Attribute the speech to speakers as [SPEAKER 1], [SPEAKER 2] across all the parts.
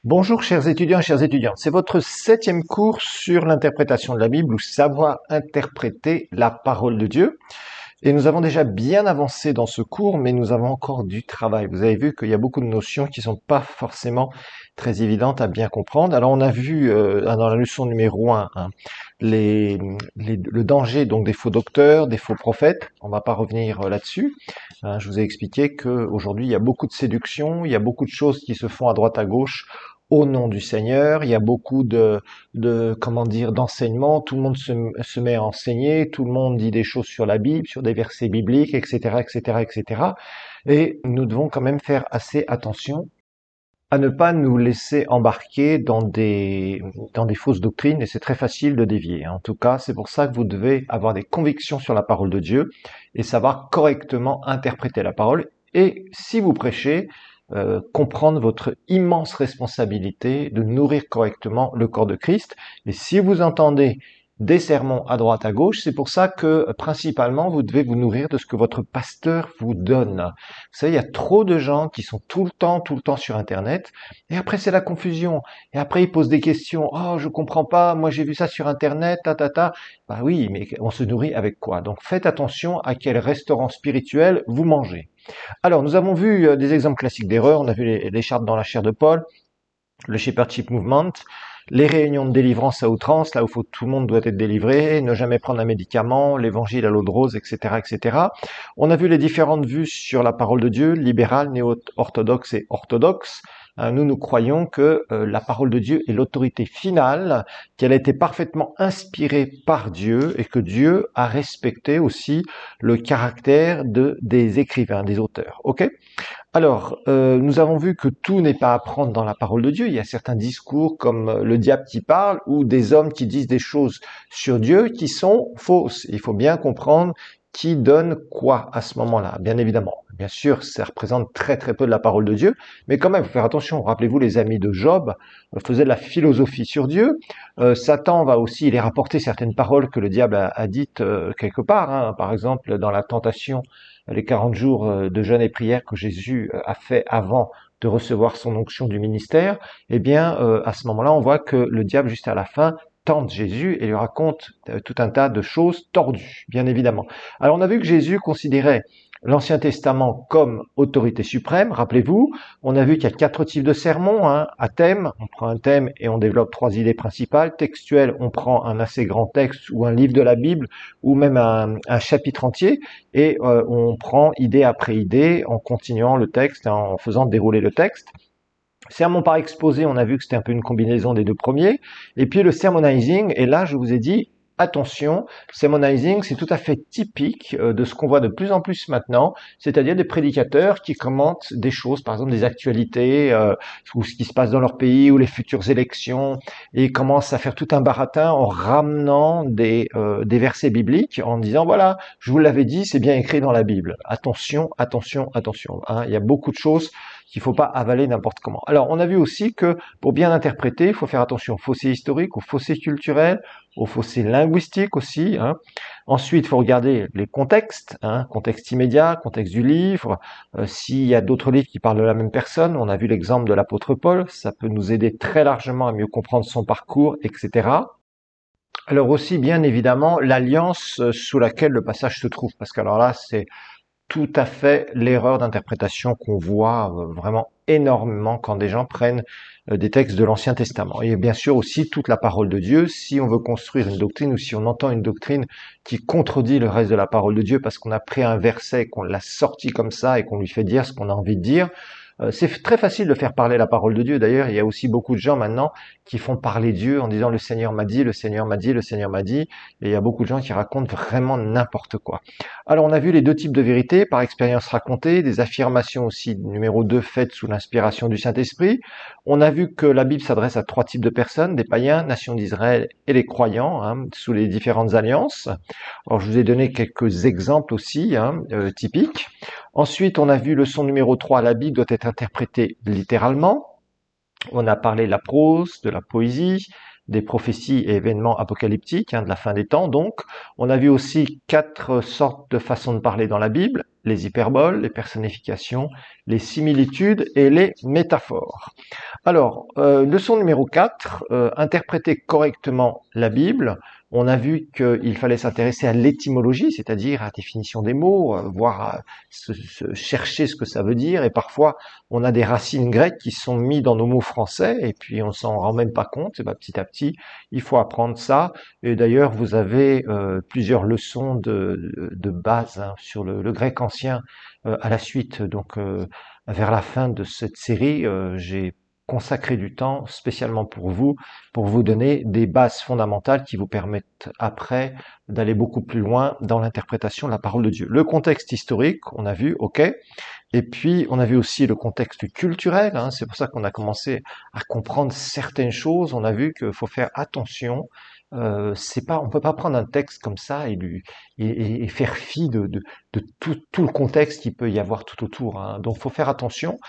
[SPEAKER 1] Bonjour chers étudiants et chères étudiantes, c'est votre 7e cours sur l'interprétation de la Bible ou savoir interpréter la parole de Dieu. Et nous avons déjà bien avancé dans ce cours, mais nous avons encore du travail. Vous avez vu qu'il y a beaucoup de notions qui sont pas forcément très évidentes à bien comprendre. Alors on a vu dans la leçon numéro 1 le danger donc des faux docteurs, des faux prophètes. On va pas revenir là-dessus. Je vous ai expliqué qu'aujourd'hui il y a beaucoup de séduction, il y a beaucoup de choses qui se font à droite à gauche au nom du Seigneur. Il y a beaucoup comment dire, d'enseignements. Tout le monde se met à enseigner. Tout le monde dit des choses sur la Bible, sur des versets bibliques, etc., etc., etc. Et nous devons quand même faire assez attention à ne pas nous laisser embarquer dans des fausses doctrines, et c'est très facile de dévier. En tout cas, c'est pour ça que vous devez avoir des convictions sur la parole de Dieu et savoir correctement interpréter la parole. Et si vous prêchez, comprendre votre immense responsabilité de nourrir correctement le corps de Christ. Et si vous entendez des sermons à droite à gauche, c'est pour ça que principalement vous devez vous nourrir de ce que votre pasteur vous donne. Vous savez, il y a trop de gens qui sont tout le temps sur Internet, et après c'est la confusion. Et après ils posent des questions. Oh, je comprends pas. Moi j'ai vu ça sur Internet. Ta ta ta. Bah oui, mais on se nourrit avec quoi? Donc faites attention à quel restaurant spirituel vous mangez. Alors, nous avons vu des exemples classiques d'erreurs. On a vu les chartes dans la chair de Paul, le Shepherdship Movement, les réunions de délivrance à outrance, là où tout le monde doit être délivré, ne jamais prendre un médicament, l'évangile à l'eau de rose, etc., etc. On a vu les différentes vues sur la parole de Dieu, libérale, néo-orthodoxe et orthodoxe. Nous croyons que la parole de Dieu est l'autorité finale, qu'elle a été parfaitement inspirée par Dieu et que Dieu a respecté aussi le caractère des écrivains, des auteurs. Ok? Alors, nous avons vu que tout n'est pas à prendre dans la parole de Dieu. Il y a certains discours comme le diable qui parle ou des hommes qui disent des choses sur Dieu qui sont fausses. Il faut bien comprendre qui donne quoi à ce moment-là, bien évidemment. Bien sûr, ça représente très très peu de la parole de Dieu, mais quand même, il faut faire attention. Rappelez-vous, les amis de Job faisaient de la philosophie sur Dieu. Satan va aussi les rapporter certaines paroles que le diable a dites quelque part. Par exemple, dans la tentation, les 40 jours de jeûne et prière que Jésus a fait avant de recevoir son onction du ministère, eh bien, à ce moment-là, on voit que le diable, juste à la fin, tente Jésus et lui raconte tout un tas de choses tordues, bien évidemment. Alors, on a vu que Jésus considérait l'Ancien Testament comme autorité suprême. Rappelez-vous, on a vu qu'il y a 4 types de sermons, à thème. On prend un thème et on développe 3 idées principales. Textuel, on prend un assez grand texte ou un livre de la Bible ou même un chapitre entier et on prend idée après idée en continuant le texte, en faisant dérouler le texte. Sermon par exposé, on a vu que c'était un peu une combinaison des deux premiers. Et puis le sermonizing, et là je vous ai dit, attention, sermonizing c'est tout à fait typique de ce qu'on voit de plus en plus maintenant, c'est-à-dire des prédicateurs qui commentent des choses, par exemple des actualités, ou ce qui se passe dans leur pays, ou les futures élections, et commencent à faire tout un baratin en ramenant des versets bibliques, en disant voilà, je vous l'avais dit, c'est bien écrit dans la Bible. Attention, attention, attention. Il y a beaucoup de choses qu'il ne faut pas avaler n'importe comment. Alors, on a vu aussi que pour bien interpréter, il faut faire attention aux fossés historiques, aux fossés culturels, aux fossés linguistiques aussi. Ensuite, il faut regarder les contextes, contexte immédiat, contexte du livre. S'il y a d'autres livres qui parlent de la même personne, on a vu l'exemple de l'apôtre Paul, ça peut nous aider très largement à mieux comprendre son parcours, etc. Alors aussi, bien évidemment, l'alliance sous laquelle le passage se trouve, parce que alors là, c'est tout à fait l'erreur d'interprétation qu'on voit vraiment énormément quand des gens prennent des textes de l'Ancien Testament. Et bien sûr aussi toute la parole de Dieu, si on veut construire une doctrine ou si on entend une doctrine qui contredit le reste de la parole de Dieu parce qu'on a pris un verset, qu'on l'a sorti comme ça et qu'on lui fait dire ce qu'on a envie de dire, c'est très facile de faire parler la parole de Dieu. D'ailleurs, il y a aussi beaucoup de gens maintenant qui font parler Dieu en disant le Seigneur m'a dit, le Seigneur m'a dit, le Seigneur m'a dit. Et il y a beaucoup de gens qui racontent vraiment n'importe quoi. Alors, on a vu les deux types de vérités, par expérience racontée, des affirmations aussi, numéro 2, faites sous l'inspiration du Saint-Esprit. On a vu que la Bible s'adresse à 3 types de personnes, des païens, nation d'Israël et les croyants, sous les différentes alliances. Alors, je vous ai donné quelques exemples aussi, typiques. Ensuite, on a vu leçon numéro 3, la Bible doit être interprétée littéralement. On a parlé de la prose, de la poésie, des prophéties et événements apocalyptiques, de la fin des temps. Donc, on a vu aussi 4 sortes de façons de parler dans la Bible: les hyperboles, les personnifications, les similitudes et les métaphores. Alors, leçon numéro 4, interpréter correctement la Bible. On a vu qu'il fallait s'intéresser à l'étymologie, c'est-à-dire à la définition des mots, voir, chercher ce que ça veut dire. Et parfois, on a des racines grecques qui sont mises dans nos mots français, et puis on s'en rend même pas compte. Et ben, petit à petit, il faut apprendre ça. Et d'ailleurs, vous avez plusieurs leçons de base sur le grec ancien à la suite. Donc, vers la fin de cette série, j'ai consacrer du temps spécialement pour vous donner des bases fondamentales qui vous permettent après d'aller beaucoup plus loin dans l'interprétation de la parole de Dieu. Le contexte historique, on a vu, ok, et puis on a vu aussi le contexte culturel, c'est pour ça qu'on a commencé à comprendre certaines choses. On a vu qu'il faut faire attention. On peut pas prendre un texte comme ça et faire fi de tout le contexte qu'il peut y avoir tout autour. Donc, faut faire attention.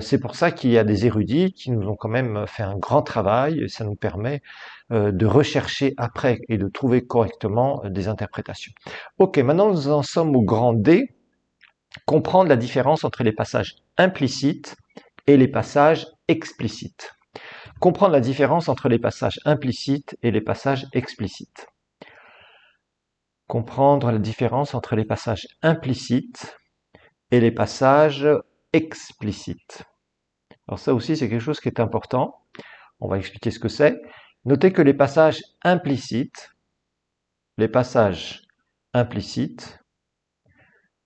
[SPEAKER 1] C'est pour ça qu'il y a des érudits qui nous ont quand même fait un grand travail. Et ça nous permet de rechercher après et de trouver correctement des interprétations. Ok, maintenant nous en sommes au grand D. Comprendre la différence entre les passages implicites et les passages explicites. Comprendre la différence entre les passages implicites et les passages explicites. Comprendre la différence entre les passages implicites et les passages explicites. Alors ça aussi, c'est quelque chose qui est important. On va expliquer ce que c'est. Notez que les passages implicites,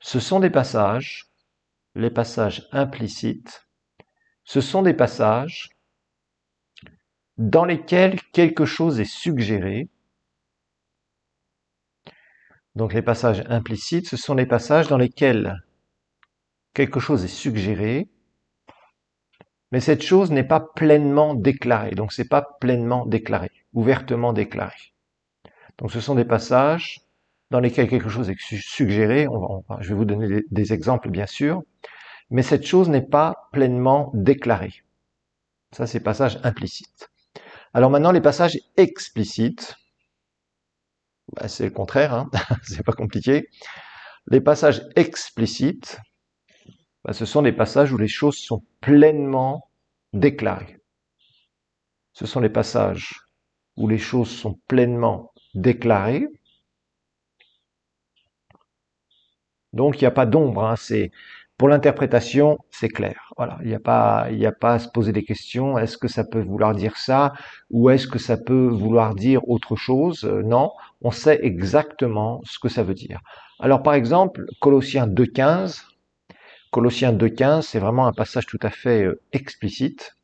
[SPEAKER 1] ce sont des passages, les passages implicites, ce sont des passages dans lesquels quelque chose est suggéré. Donc les passages implicites, ce sont les passages dans lesquels quelque chose est suggéré, mais cette chose n'est pas pleinement déclarée. Donc c'est pas pleinement déclaré, ouvertement déclaré. Donc ce sont des passages dans lesquels quelque chose est suggéré. Je vais vous donner des exemples bien sûr, mais cette chose n'est pas pleinement déclarée. Ça, c'est passage implicite. Alors maintenant, les passages explicites, c'est le contraire, c'est pas compliqué. Les passages explicites, ce sont des passages où les choses sont pleinement déclarées. Ce sont les passages où les choses sont pleinement déclarées. Donc, il n'y a pas d'ombre, pour l'interprétation, c'est clair. Voilà, il n'y a pas à se poser des questions. Est-ce que ça peut vouloir dire ça ou est-ce que ça peut vouloir dire autre chose? Non, on sait exactement ce que ça veut dire. Alors, par exemple, Colossiens 2,15. Colossiens 2,15, c'est vraiment un passage tout à fait explicite.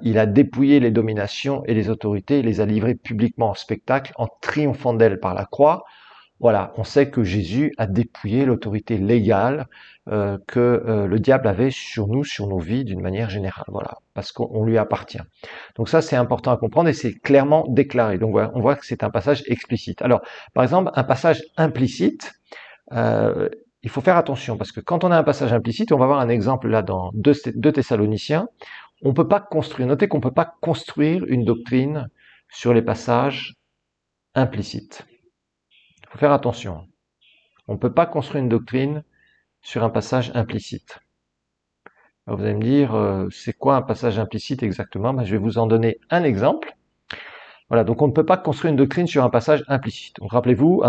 [SPEAKER 1] Il a dépouillé les dominations et les autorités, il les a livrées publiquement en spectacle, en triomphant d'elles par la croix. Voilà, on sait que Jésus a dépouillé l'autorité légale que le diable avait sur nous, sur nos vies d'une manière générale. Voilà, parce qu'on lui appartient. Donc ça, c'est important à comprendre et c'est clairement déclaré. Donc voilà, on voit que c'est un passage explicite. Alors, par exemple, un passage implicite, il faut faire attention parce que quand on a un passage implicite, on va voir un exemple là dans 2 Thessaloniciens, on peut pas construire, notez qu'on peut pas construire une doctrine sur les passages implicites. Il faut faire attention. On ne peut pas construire une doctrine sur un passage implicite. Alors vous allez me dire, c'est quoi un passage implicite exactement? Je vais vous en donner un exemple. Voilà, donc on ne peut pas construire une doctrine sur un passage implicite. Donc rappelez-vous,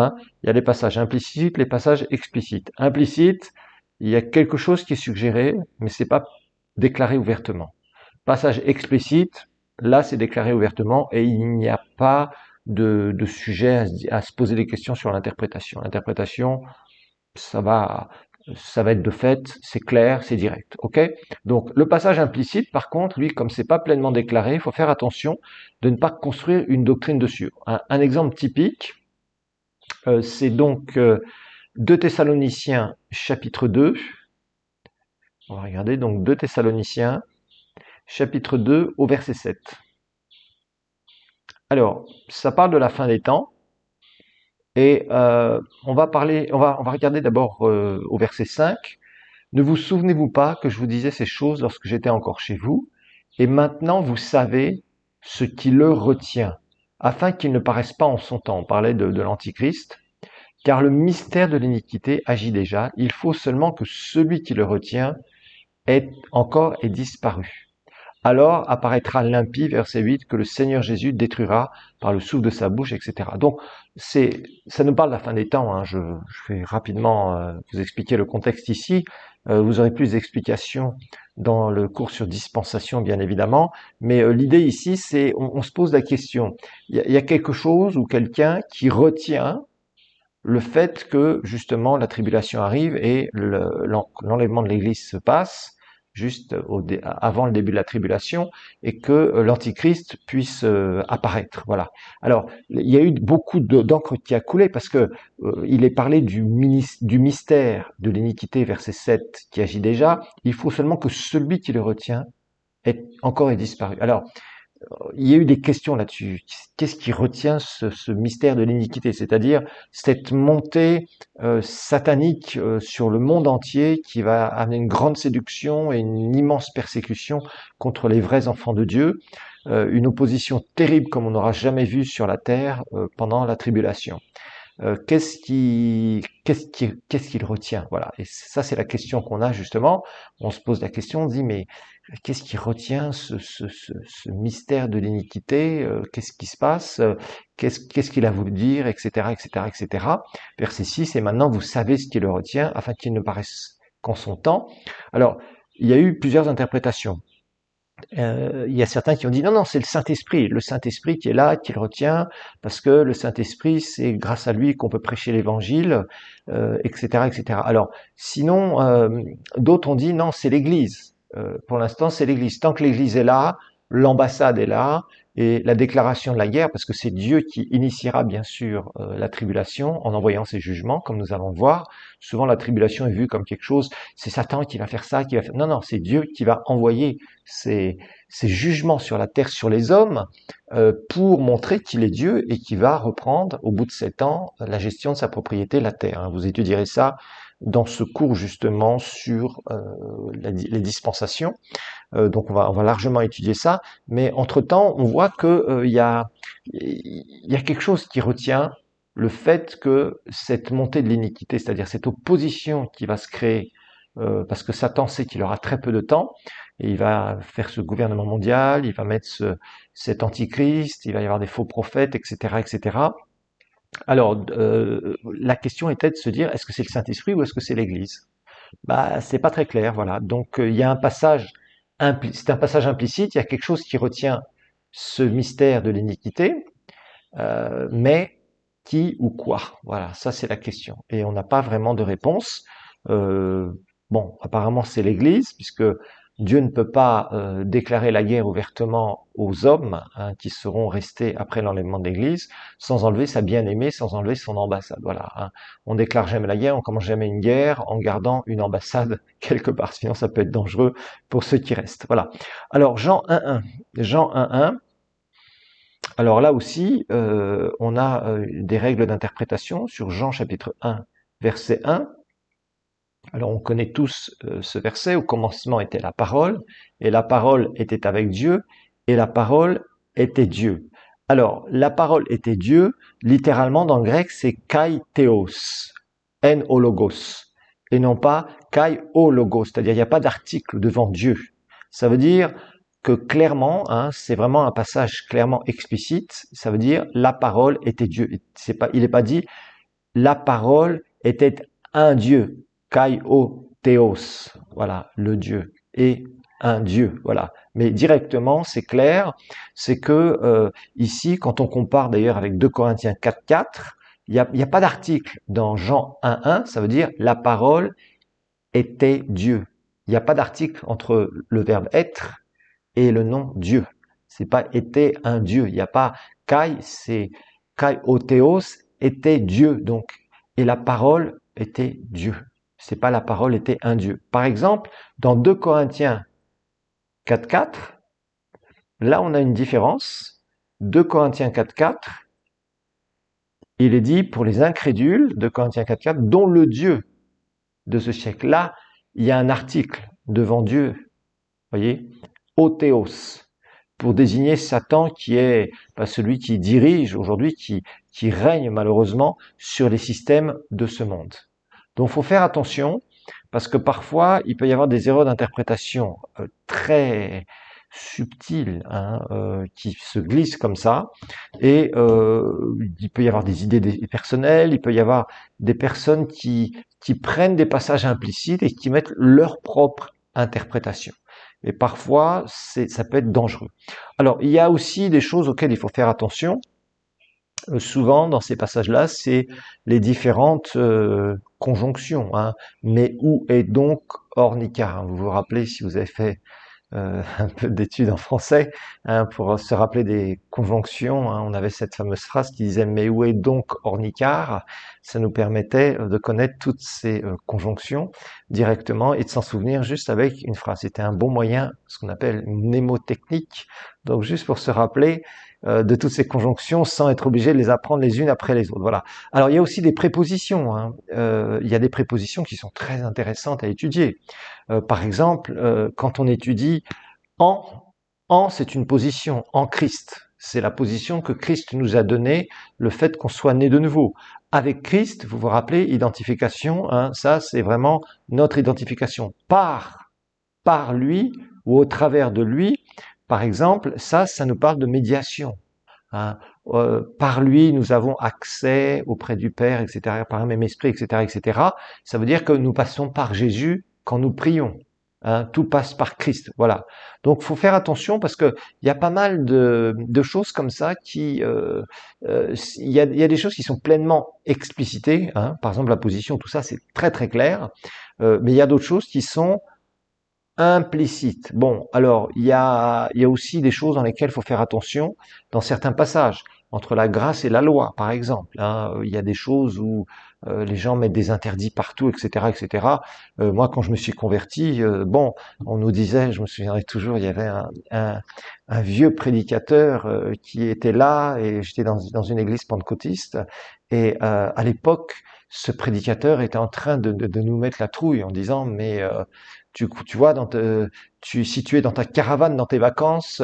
[SPEAKER 1] il y a les passages implicites, les passages explicites. Implicite, il y a quelque chose qui est suggéré, mais c'est pas déclaré ouvertement. Passage explicite, là c'est déclaré ouvertement et il n'y a pas de sujet à se poser des questions sur l'interprétation. L'interprétation, ça va être de fait, c'est clair, c'est direct. Ok? Donc le passage implicite, par contre, lui, comme c'est pas pleinement déclaré, il faut faire attention de ne pas construire une doctrine dessus. Un exemple typique, c'est donc 2 Thessaloniciens chapitre 2. On va regarder donc 2 Thessaloniciens chapitre 2 au verset 7. Alors, ça parle de la fin des temps. Et on va regarder d'abord au verset 5. Ne vous souvenez-vous pas que je vous disais ces choses lorsque j'étais encore chez vous, et maintenant vous savez ce qui le retient, afin qu'il ne paraisse pas en son temps. On parlait de l'Antichrist. Car le mystère de l'iniquité agit déjà, il faut seulement que celui qui le retient ait disparu. Alors apparaîtra l'impie, verset 8, que le Seigneur Jésus détruira par le souffle de sa bouche, etc. Donc, ça nous parle de la fin des temps. Hein. Je vais rapidement vous expliquer le contexte ici. Vous aurez plus d'explications dans le cours sur dispensation, bien évidemment. Mais l'idée ici, c'est, on se pose la question. Il y a quelque chose ou quelqu'un qui retient le fait que justement la tribulation arrive et l'enlèvement de l'Église se passe juste avant le début de la tribulation et que l'Antichrist puisse apparaître. Voilà. Alors, il y a eu beaucoup d'encre qui a coulé parce que il est parlé du mystère de l'iniquité, verset 7, qui agit déjà. Il faut seulement que celui qui le retient ait disparu. Alors, il y a eu des questions là-dessus. Qu'est-ce qui retient ce mystère de l'iniquité? C'est-à-dire cette montée satanique sur le monde entier qui va amener une grande séduction et une immense persécution contre les vrais enfants de Dieu, une opposition terrible comme on n'aura jamais vu sur la terre pendant la tribulation. Qu'est-ce qui le retient? Voilà. Et ça, c'est la question qu'on a justement. On se pose la question, on se dit, mais qu'est-ce qui retient ce mystère de l'iniquité? Qu'est-ce qui se passe? Qu'est-ce qu'il a voulu dire, etc., etc., etc. Verset 6, et maintenant vous savez ce qui le retient, afin qu'il ne paraisse qu'en son temps. Alors, il y a eu plusieurs interprétations. Il y a certains qui ont dit non, c'est le Saint-Esprit qui est là, qui le retient, parce que le Saint-Esprit, c'est grâce à lui qu'on peut prêcher l'Évangile, etc., etc. Alors, sinon, d'autres ont dit non, c'est l'Église. Pour l'instant, c'est l'Église. Tant que l'Église est là, l'ambassade est là, et la déclaration de la guerre, parce que c'est Dieu qui initiera bien sûr la tribulation en envoyant ses jugements, comme nous allons le voir. Souvent, la tribulation est vue comme quelque chose, c'est Satan qui va faire ça, qui va faire... Non, non, c'est Dieu qui va envoyer ses jugements sur la terre, sur les hommes, pour montrer qu'il est Dieu et qu'il va reprendre, au bout de 7 ans, la gestion de sa propriété, la terre. Vous étudierez ça dans ce cours justement sur les dispensations. Donc on va largement étudier ça, mais entre-temps, on voit que il y a quelque chose qui retient le fait que cette montée de l'iniquité, c'est-à-dire cette opposition qui va se créer, parce que Satan sait qu'il aura très peu de temps, et il va faire ce gouvernement mondial, il va mettre cet antichrist, il va y avoir des faux prophètes, etc., etc. Alors, la question était de se dire, est-ce que c'est le Saint-Esprit ou est-ce que c'est l'Église? Bah, c'est pas très clair, voilà. Donc, il y a un passage c'est un passage implicite, il y a quelque chose qui retient ce mystère de l'iniquité, mais qui ou quoi? Voilà, ça c'est la question. Et on n'a pas vraiment de réponse. Bon, apparemment c'est l'Église, puisque Dieu ne peut pas déclarer la guerre ouvertement aux hommes hein, qui seront restés après l'enlèvement de l'Église, sans enlever sa bien-aimée, sans enlever son ambassade. Voilà, hein. On déclare jamais la guerre, on commence jamais une guerre en gardant une ambassade quelque part, sinon ça peut être dangereux pour ceux qui restent. Voilà. Alors Jean 1.1, Jean 1.1. Alors là aussi, on a des règles d'interprétation sur Jean chapitre 1, verset 1. Alors on connaît tous ce verset, au commencement était la parole, et la parole était avec Dieu, et la parole était Dieu. Alors, la parole était Dieu, littéralement dans le grec c'est kai theos, en o logos, et non pas kai o logos, c'est-à-dire il n'y a pas d'article devant Dieu. Ça veut dire que clairement, hein, c'est vraiment un passage clairement explicite, ça veut dire la parole était Dieu. Il n'est pas dit la parole était un Dieu, kai o theos, voilà, le Dieu, et un Dieu, voilà. Mais directement, c'est clair, c'est que ici, quand on compare d'ailleurs avec 2 Corinthiens 4.4, il y a pas d'article dans Jean 1.1, ça veut dire la parole était Dieu. Il n'y a pas d'article entre le verbe être et le nom Dieu. C'est pas était un Dieu. Il n'y a pas kai, c'est kai o theos était Dieu. Donc, et la parole était Dieu. C'est pas la parole était un Dieu. Par exemple, dans 2 Corinthiens 4.4, là on a une différence. 2 Corinthiens 4.4, il est dit pour les incrédules, 2 Corinthiens 4.4, dont le Dieu de ce siècle. Là, il y a un article devant Dieu. Voyez, o théos. pour désigner Satan qui est celui qui dirige aujourd'hui, qui règne malheureusement sur les systèmes de ce monde. Donc il faut faire attention parce que parfois il peut y avoir des erreurs d'interprétation très subtiles qui se glissent comme ça et il peut y avoir des idées personnelles, il peut y avoir des personnes qui prennent des passages implicites et qui mettent leur propre interprétation. Et parfois, ça peut être dangereux. Alors, il y a aussi des choses auxquelles il faut faire attention. Souvent, dans ces passages-là, c'est les différentes conjonctions. Mais où est donc ornicar? Vous vous rappelez, si vous avez fait un peu d'études en français, pour se rappeler des conjonctions, on avait cette fameuse phrase qui disait « mais où est donc ornicar ?» Ça nous permettait de connaître toutes ces conjonctions directement et de s'en souvenir juste avec une phrase. C'était un bon moyen, ce qu'on appelle mnémotechnique, donc juste pour se rappeler de toutes ces conjonctions sans être obligé de les apprendre les unes après les autres. Voilà. Alors il y a aussi des prépositions. Il y a des prépositions qui sont très intéressantes à étudier. Par exemple, quand on étudie en, c'est une position, en Christ. C'est la position que Christ nous a donnée, le fait qu'on soit né de nouveau. Avec Christ, vous vous rappelez, identification, ça c'est vraiment notre identification. Par lui ou au travers de lui, par exemple, ça nous parle de médiation. Par lui, nous avons accès auprès du Père, etc., par un même esprit, etc., etc. Ça veut dire que nous passons par Jésus quand nous prions. Tout passe par Christ, voilà. Donc, faut faire attention parce que il y a pas mal de choses comme ça qui, il y a des choses qui sont pleinement explicitées. Par exemple, la position, tout ça, c'est très très clair. Mais il y a d'autres choses qui sont implicite. Bon, alors il y a aussi des choses dans lesquelles il faut faire attention dans certains passages, entre la grâce et la loi, par exemple. Il y a des choses où les gens mettent des interdits partout, etc., etc. Moi, quand je me suis converti, bon, on nous disait, je me souviendrai toujours, il y avait un vieux prédicateur qui était là, et j'étais dans une église pentecôtiste, et à l'époque, ce prédicateur était en train de nous mettre la trouille en disant, mais tu vois, si tu es dans ta caravane, dans tes vacances,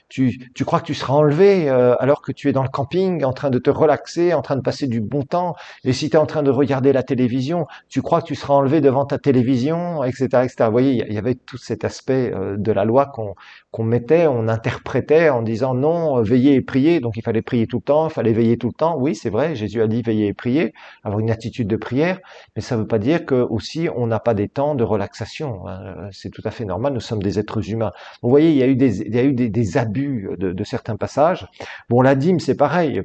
[SPEAKER 1] tu crois que tu seras enlevé alors que tu es dans le camping, en train de te relaxer, en train de passer du bon temps. Et si tu es en train de regarder la télévision, tu crois que tu seras enlevé devant ta télévision, etc., etc. Vous voyez, il y avait tout cet aspect de la loi qu'on mettait, on interprétait en disant non, veillez et priez. Donc il fallait prier tout le temps, il fallait veiller tout le temps. Oui, c'est vrai, Jésus a dit veiller et prier, avoir une attitude de prière, mais ça ne veut pas dire que aussi on n'a pas des temps de relaxation. C'est tout à fait normal, nous sommes des êtres humains. Vous voyez, il y a eu des abus de certains passages. Bon, la dîme, c'est pareil.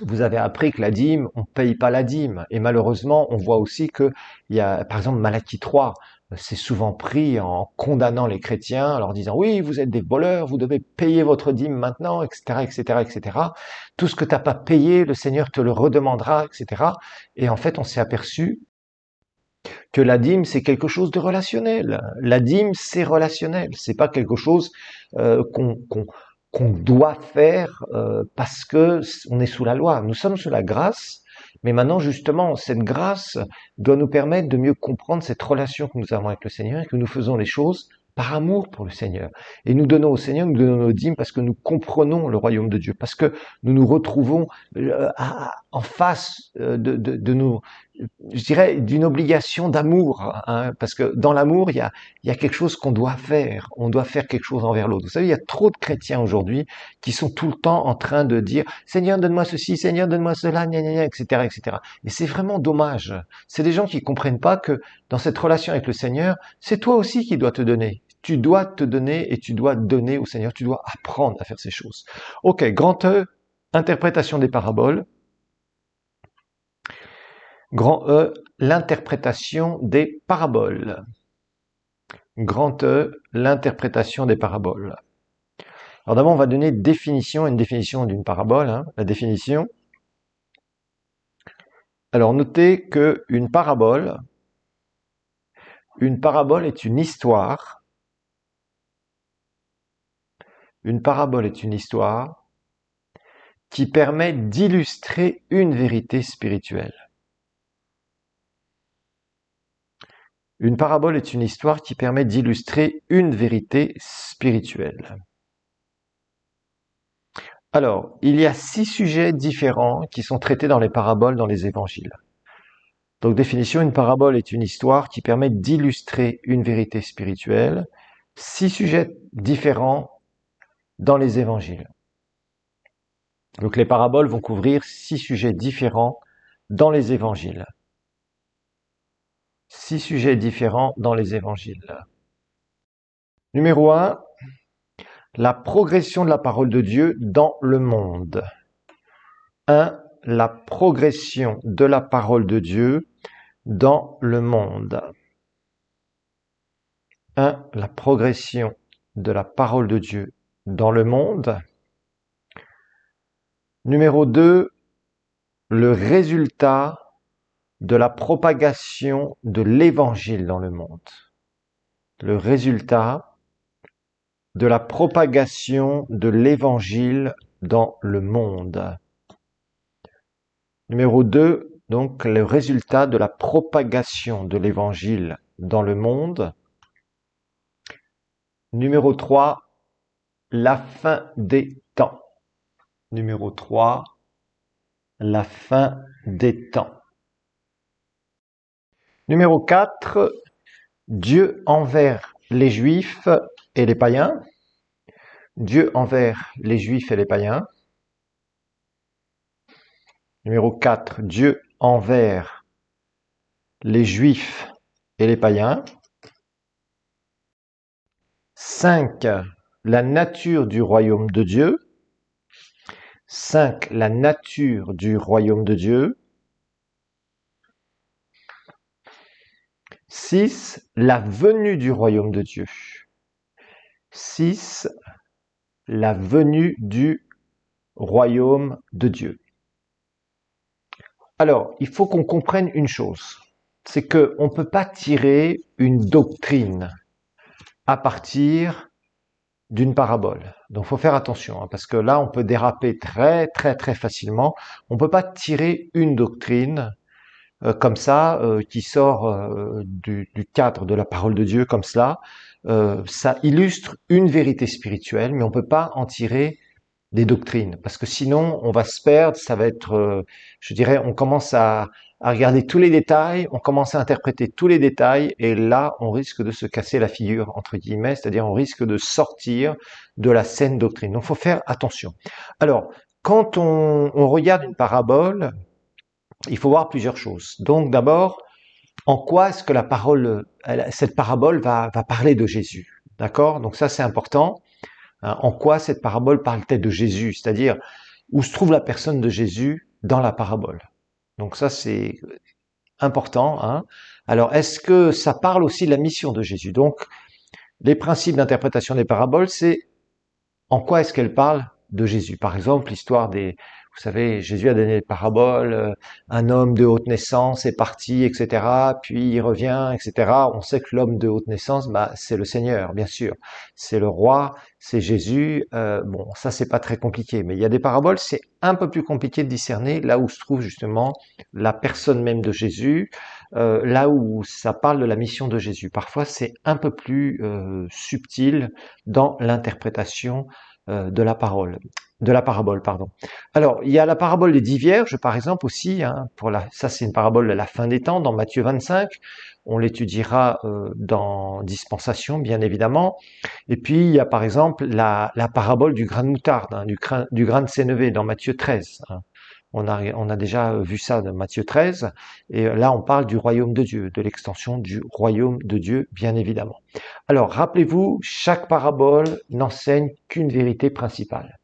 [SPEAKER 1] Vous avez appris que la dîme, on paye pas la dîme. Et malheureusement, on voit aussi que il y a, par exemple, Malachie 3, c'est souvent pris en condamnant les chrétiens, en leur disant oui, vous êtes des voleurs, vous devez payer votre dîme maintenant, etc., etc., etc. Tout ce que t'as pas payé, le Seigneur te le redemandera, etc. Et en fait, on s'est aperçu que la dîme, c'est quelque chose de relationnel. La dîme, c'est relationnel. C'est pas quelque chose qu'on doit faire parce que on est sous la loi. Nous sommes sous la grâce, mais maintenant, justement, cette grâce doit nous permettre de mieux comprendre cette relation que nous avons avec le Seigneur et que nous faisons les choses par amour pour le Seigneur. Et nous donnons au Seigneur, nous donnons nos dîmes parce que nous comprenons le royaume de Dieu, parce que nous nous retrouvons en face de nos, je dirais, d'une obligation d'amour, parce que dans l'amour, il y a quelque chose qu'on doit faire. On doit faire quelque chose envers l'autre. Vous savez, il y a trop de chrétiens aujourd'hui qui sont tout le temps en train de dire Seigneur, donne-moi ceci, Seigneur, donne-moi cela, gna, gna, gna, etc., etc. Et c'est vraiment dommage. C'est des gens qui comprennent pas que dans cette relation avec le Seigneur, c'est toi aussi qui dois te donner. Tu dois te donner et tu dois donner au Seigneur. Tu dois apprendre à faire ces choses. Ok, grand E, interprétation des paraboles. Grand E, l'interprétation des paraboles. Grand E, l'interprétation des paraboles. Alors d'abord, on va donner une définition d'une parabole. La définition. Alors notez que une parabole est une histoire. Une parabole est une histoire qui permet d'illustrer une vérité spirituelle. Une parabole est une histoire qui permet d'illustrer une vérité spirituelle. Alors, il y a 6 sujets différents qui sont traités dans les paraboles dans les évangiles. Donc, définition, une parabole est une histoire qui permet d'illustrer une vérité spirituelle. 6 sujets différents dans les évangiles. Donc, les paraboles vont couvrir 6 sujets différents dans les évangiles. 6 sujets différents dans les évangiles. Numéro 1, la progression de la parole de Dieu dans le monde. 1. La progression de la parole de Dieu dans le monde. 1. La progression de la parole de Dieu dans le monde. Numéro 2. Le résultat de la propagation de l'évangile dans le monde. Le résultat de la propagation de l'évangile dans le monde. Numéro 2, donc le résultat de la propagation de l'évangile dans le monde. Numéro 3, la fin des temps. Numéro 3, la fin des temps. Numéro 4, Dieu envers les Juifs et les païens. Dieu envers les Juifs et les païens. Numéro 4, Dieu envers les Juifs et les païens. 5. La nature du royaume de Dieu. 5. La nature du royaume de Dieu. 6. La venue du royaume de Dieu. 6. La venue du royaume de Dieu. Alors, il faut qu'on comprenne une chose, c'est qu'on ne peut pas tirer une doctrine à partir d'une parabole. Donc, il faut faire attention, parce que là, on peut déraper très facilement. On ne peut pas tirer une doctrine comme ça, qui sort du cadre de la parole de Dieu comme cela. Ça illustre une vérité spirituelle, mais on ne peut pas en tirer des doctrines, parce que sinon on va se perdre, ça va être, je dirais, on commence à regarder tous les détails, on commence à interpréter tous les détails, et là on risque de se casser la figure, entre guillemets, c'est-à-dire on risque de sortir de la saine doctrine. Donc il faut faire attention. Alors, quand on regarde une parabole, il faut voir plusieurs choses. Donc d'abord, en quoi est-ce que la parole, cette parabole va parler de Jésus? D'accord? Donc ça c'est important. En quoi cette parabole parle-t-elle de Jésus? C'est-à-dire, où se trouve la personne de Jésus dans la parabole? Donc ça, c'est important. Hein. Alors, est-ce que ça parle aussi de la mission de Jésus? Donc, les principes d'interprétation des paraboles, c'est en quoi est-ce qu'elles parlent de Jésus? Par exemple, l'histoire des... Vous savez, Jésus a donné des paraboles, un homme de haute naissance est parti, etc., puis il revient, etc. On sait que l'homme de haute naissance, c'est le Seigneur, bien sûr. C'est le roi, c'est Jésus. Bon, ça, c'est pas très compliqué. Mais il y a des paraboles, c'est un peu plus compliqué de discerner là où se trouve justement la personne même de Jésus, là où ça parle de la mission de Jésus. Parfois, c'est un peu plus subtil dans l'interprétation de la parabole, pardon. Alors, il y a la parabole des 10 vierges, par exemple, aussi, hein, ça c'est une parabole de la fin des temps, dans Matthieu 25, on l'étudiera dans Dispensation, bien évidemment, et puis il y a par exemple la parabole du grain de moutarde, hein, du grain de sénévé, dans Matthieu 13, hein. On a déjà vu ça dans Matthieu 13, et là on parle du royaume de Dieu, de l'extension du royaume de Dieu, bien évidemment. Alors, rappelez-vous, chaque parabole n'enseigne qu'une vérité principale.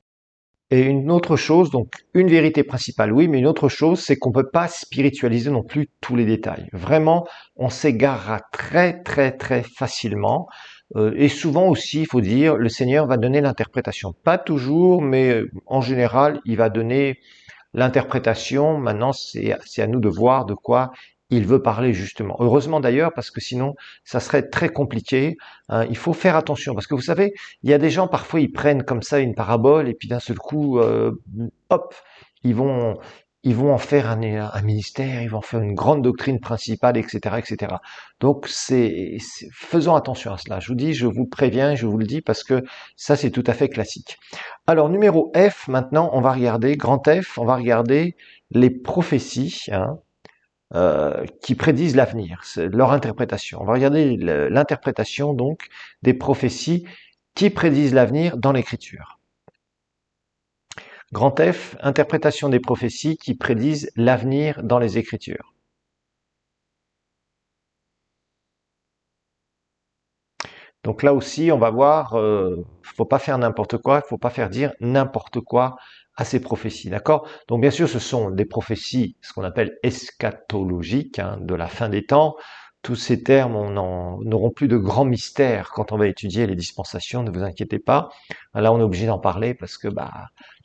[SPEAKER 1] Et une autre chose, donc une vérité principale, oui, mais une autre chose, c'est qu'on ne peut pas spiritualiser non plus tous les détails. Vraiment, on s'égarera très facilement. Et souvent aussi, il faut dire, le Seigneur va donner l'interprétation. Pas toujours, mais en général, il va donner l'interprétation. Maintenant, c'est à nous de voir de quoi il veut parler justement. Heureusement d'ailleurs, parce que sinon, ça serait très compliqué. Hein. Il faut faire attention, parce que vous savez, il y a des gens, parfois, ils prennent comme ça une parabole, et puis d'un seul coup, hop, ils vont ils vont en faire un ministère, ils vont en faire une grande doctrine principale, etc., etc. Donc faisons attention à cela. Je vous dis, je vous préviens, je vous le dis parce que ça c'est tout à fait classique. Alors numéro F, maintenant on va regarder, grand F, on va regarder les prophéties qui prédisent l'avenir, leur interprétation. On va regarder l'interprétation donc des prophéties qui prédisent l'avenir dans l'écriture. Grand F, interprétation des prophéties qui prédisent l'avenir dans les Écritures. Donc là aussi, on va voir, faut pas faire n'importe quoi, il faut pas faire dire n'importe quoi à ces prophéties, d'accord? Donc bien sûr, ce sont des prophéties, ce qu'on appelle eschatologiques, de la fin des temps. Tous ces termes, n'auront plus de grands mystères quand on va étudier les dispensations, ne vous inquiétez pas. Là, on est obligé d'en parler parce que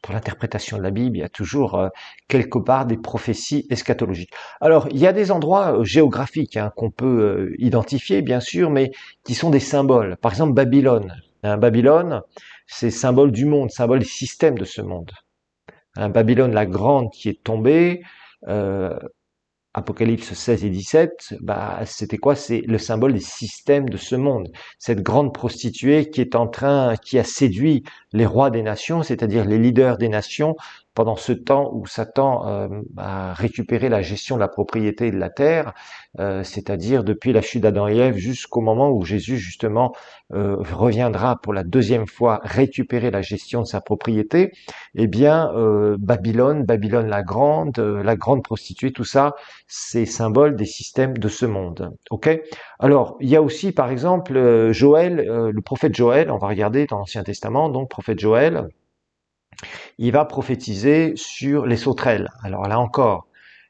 [SPEAKER 1] pour l'interprétation de la Bible, il y a toujours quelque part des prophéties eschatologiques. Alors, il y a des endroits géographiques qu'on peut identifier, bien sûr, mais qui sont des symboles. Par exemple, Babylone. Babylone, c'est symbole du monde, symbole des systèmes de ce monde. Babylone la grande qui est tombée, euh, Apocalypse 16 et 17, c'était quoi? C'est le symbole des systèmes de ce monde. Cette grande prostituée qui a séduit les rois des nations, c'est-à-dire les leaders des nations, pendant ce temps où Satan a récupéré la gestion de la propriété de la terre, c'est-à-dire depuis la chute d'Adam et Ève jusqu'au moment où Jésus justement reviendra pour la deuxième fois récupérer la gestion de sa propriété. Eh bien, Babylone la grande prostituée, tout ça, c'est symbole des systèmes de ce monde. Ok? Alors, il y a aussi, par exemple, Joël, le prophète Joël, on va regarder dans l'Ancien Testament, donc prophète Joël, il va prophétiser sur les sauterelles. Alors là encore,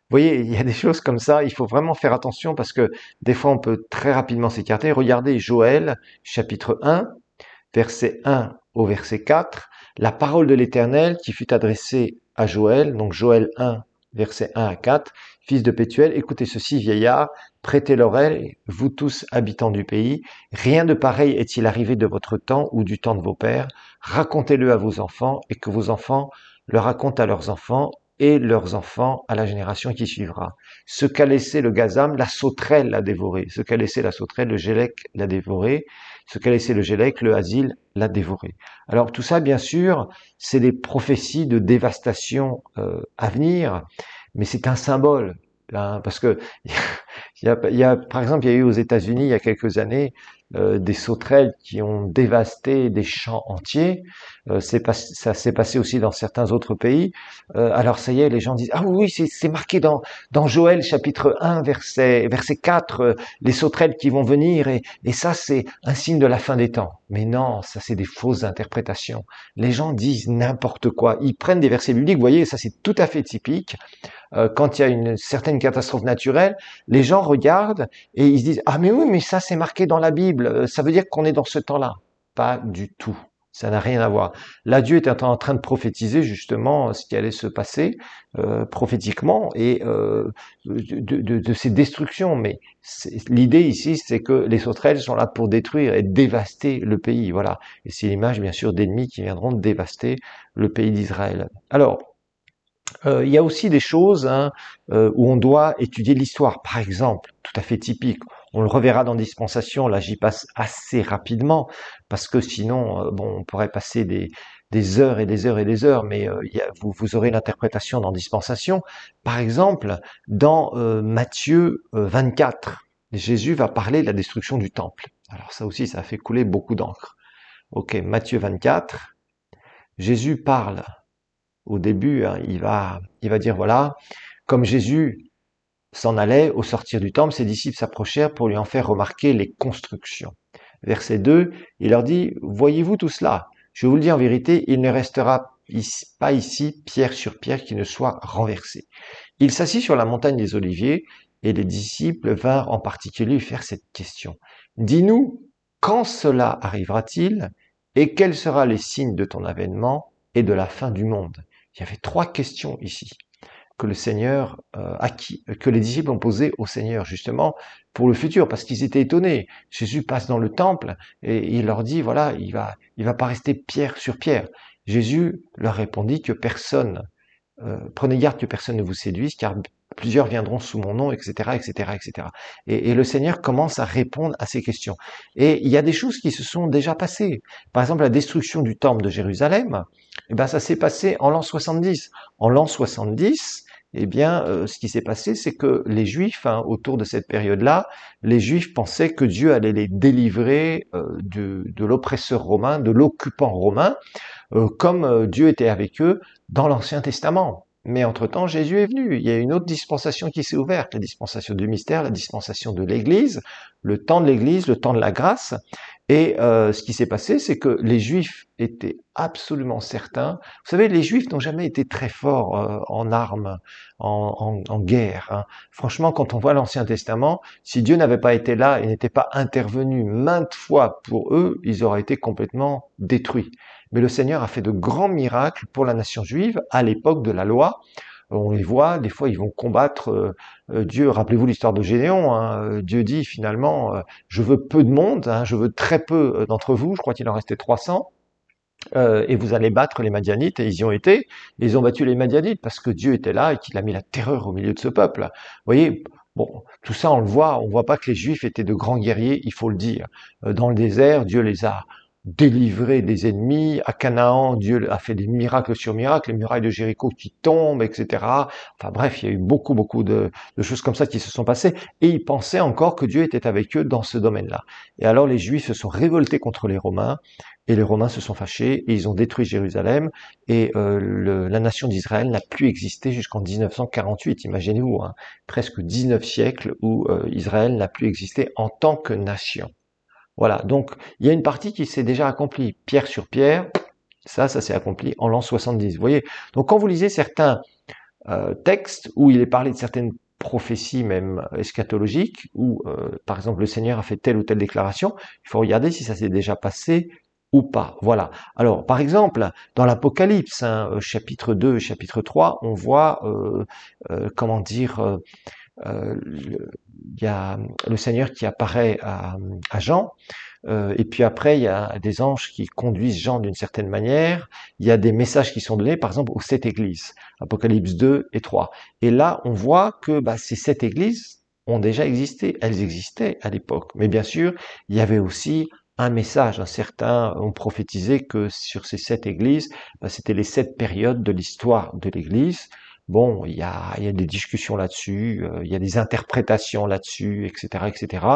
[SPEAKER 1] vous voyez, il y a des choses comme ça, il faut vraiment faire attention parce que des fois on peut très rapidement s'écarter. Regardez Joël, chapitre 1, verset 1 au verset 4, la parole de l'Éternel qui fut adressée à Joël, donc Joël 1, verset 1 à 4, fils de Pétuel, écoutez ceci, vieillard, prêtez l'oreille, vous tous habitants du pays, rien de pareil est-il arrivé de votre temps ou du temps de vos pères, racontez-le à vos enfants et que vos enfants le racontent à leurs enfants et leurs enfants à la génération qui suivra. Ce qu'a laissé le gazam, la sauterelle l'a dévoré. Ce qu'a laissé la sauterelle, le gélec l'a dévoré. Ce qu'a laissé le gélec, le asile l'a dévoré. Alors tout ça, bien sûr, c'est des prophéties de dévastation à venir, mais c'est un symbole. Là, parce que par exemple, il y a eu aux États-Unis il y a quelques années des sauterelles qui ont dévasté des champs entiers. Ça s'est passé aussi dans certains autres pays. Alors ça y est, les gens disent ah oui, c'est marqué dans Joël chapitre 1 verset 4, les sauterelles qui vont venir et ça c'est un signe de la fin des temps. Mais non, ça c'est des fausses interprétations. Les gens disent n'importe quoi. Ils prennent des versets bibliques. Vous voyez, ça c'est tout à fait typique. Quand il y a une certaine catastrophe naturelle, les gens regardent et ils se disent ah mais oui, mais ça c'est marqué dans la Bible, ça veut dire qu'on est dans ce temps-là. Pas du tout. Ça n'a rien à voir. Là, Dieu était en train de prophétiser justement ce qui allait se passer prophétiquement et de ces destructions. Mais l'idée ici, c'est que les sauterelles sont là pour détruire et dévaster le pays. Voilà. Et c'est l'image, bien sûr, d'ennemis qui viendront dévaster le pays d'Israël. Alors, il y a aussi des choses où on doit étudier l'histoire. Par exemple, tout à fait typique, on le reverra dans Dispensation, là j'y passe assez rapidement, parce que sinon, on pourrait passer des heures et des heures et des heures, mais vous aurez l'interprétation dans Dispensation. Par exemple, dans Matthieu 24, Jésus va parler de la destruction du temple. Alors ça aussi, ça a fait couler beaucoup d'encre. Ok, Matthieu 24, Jésus parle au début, il va dire voilà, comme Jésus s'en allait au sortir du temple, ses disciples s'approchèrent pour lui en faire remarquer les constructions. Verset 2, il leur dit, voyez-vous tout cela? Je vous le dis en vérité, il ne restera pas ici pierre sur pierre qui ne soit renversée. Il s'assit sur la montagne des Oliviers et les disciples vinrent en particulier lui faire cette question. Dis-nous, quand cela arrivera-t-il et quels seront les signes de ton avènement et de la fin du monde? Il y avait 3 questions ici que le Seigneur que les disciples ont posées au Seigneur justement pour le futur parce qu'ils étaient étonnés. Jésus passe dans le temple et il leur dit voilà, il va pas rester pierre sur pierre. Jésus leur répondit que personne prenez garde que personne ne vous séduise, car plusieurs viendront sous mon nom, etc., etc., etc. Et le Seigneur commence à répondre à ces questions. Et il y a des choses qui se sont déjà passées. Par exemple, la destruction du temple de Jérusalem, eh ben, ça s'est passé en l'an 70. En l'an 70, eh bien, ce qui s'est passé, c'est que les Juifs, hein, autour de cette période-là, les Juifs pensaient que Dieu allait les délivrer de l'oppresseur romain, de l'occupant romain, comme Dieu était avec eux dans l'Ancien Testament. Mais entre-temps, Jésus est venu. Il y a une autre dispensation qui s'est ouverte, la dispensation du mystère, la dispensation de l'Église, le temps de l'Église, le temps de la grâce. Et ce qui s'est passé, c'est que les Juifs étaient absolument certains. Vous savez, les Juifs n'ont jamais été très forts en armes, en guerre. Hein. Franchement, quand on voit l'Ancien Testament, si Dieu n'avait pas été là et n'était pas intervenu maintes fois pour eux, ils auraient été complètement détruits. Mais le Seigneur a fait de grands miracles pour la nation juive à l'époque de la loi. On les voit, des fois ils vont combattre Dieu. Rappelez-vous l'histoire de Gédéon. Hein, Dieu dit finalement, je veux peu de monde, hein, je veux très peu d'entre vous. Je crois qu'il en restait 300. Et vous allez battre les Madianites, et ils y ont été. Et ils ont battu les Madianites parce que Dieu était là et qu'il a mis la terreur au milieu de ce peuple. Vous voyez, bon, tout ça on le voit. On voit pas que les Juifs étaient de grands guerriers, il faut le dire. Dans le désert, Dieu les a délivrés des ennemis. À Canaan, Dieu a fait des miracles sur miracles, les murailles de Jéricho qui tombent, etc. Enfin bref, il y a eu beaucoup de choses comme ça qui se sont passées. Et ils pensaient encore que Dieu était avec eux dans ce domaine-là. Et alors les Juifs se sont révoltés contre les Romains. Et les Romains se sont fâchés et ils ont détruit Jérusalem et la nation d'Israël n'a plus existé jusqu'en 1948. Imaginez-vous, hein, presque 19 siècles où Israël n'a plus existé en tant que nation. Voilà, donc il y a une partie qui s'est déjà accomplie. Pierre sur pierre, ça s'est accompli en l'an 70. Vous voyez, donc quand vous lisez certains textes où il est parlé de certaines prophéties même eschatologiques, où par exemple le Seigneur a fait telle ou telle déclaration, il faut regarder si ça s'est déjà passé ou pas. Voilà. Alors, par exemple, dans l'Apocalypse, hein, chapitre 2, chapitre 3, on voit, comment dire, il y a le Seigneur qui apparaît à Jean, et puis après, il y a des anges qui conduisent Jean d'une certaine manière, il y a des messages qui sont donnés, par exemple, aux 7 églises, Apocalypse 2 et 3. Et là, on voit que ces 7 églises ont déjà existé, elles existaient à l'époque. Mais bien sûr, il y avait aussi un message. Certains ont prophétisé que sur ces 7 églises, c'était les 7 périodes de l'histoire de l'Église. Bon, il y a des discussions là-dessus, il y a des interprétations là-dessus, etc., etc.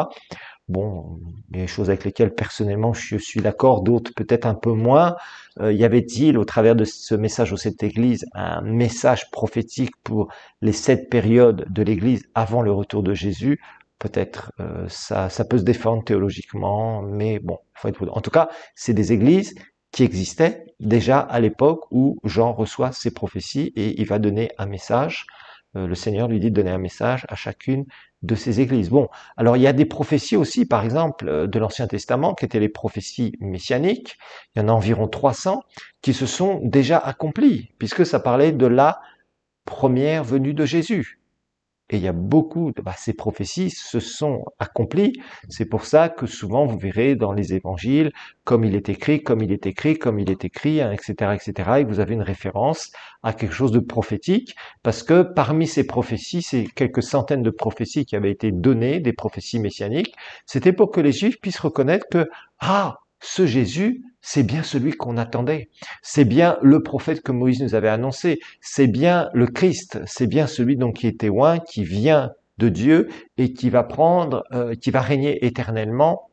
[SPEAKER 1] Bon, il y a des choses avec lesquelles personnellement je suis d'accord, d'autres peut-être un peu moins. Y avait-il, au travers de ce message aux 7 églises, un message prophétique pour les 7 périodes de l'Église avant le retour de Jésus? Peut-être, ça peut se défendre théologiquement, mais bon, faut être prudent. En tout cas, c'est des églises qui existaient déjà à l'époque où Jean reçoit ses prophéties et il va donner un message. Le Seigneur lui dit de donner un message à chacune de ces églises. Bon, alors il y a des prophéties aussi, par exemple, de l'Ancien Testament, qui étaient les prophéties messianiques. Il y en a environ 300 qui se sont déjà accomplies, puisque ça parlait de la première venue de Jésus. Et il y a beaucoup de ces prophéties se sont accomplies. C'est pour ça que souvent vous verrez dans les évangiles, comme il est écrit, comme il est écrit, comme il est écrit, hein, etc., etc. Et vous avez une référence à quelque chose de prophétique, parce que parmi ces prophéties, ces quelques centaines de prophéties qui avaient été données, des prophéties messianiques, c'était pour que les Juifs puissent reconnaître que ce Jésus, c'est bien celui qu'on attendait. C'est bien le prophète que Moïse nous avait annoncé. C'est bien le Christ. C'est bien celui donc qui était oint, qui vient de Dieu et qui va qui va régner éternellement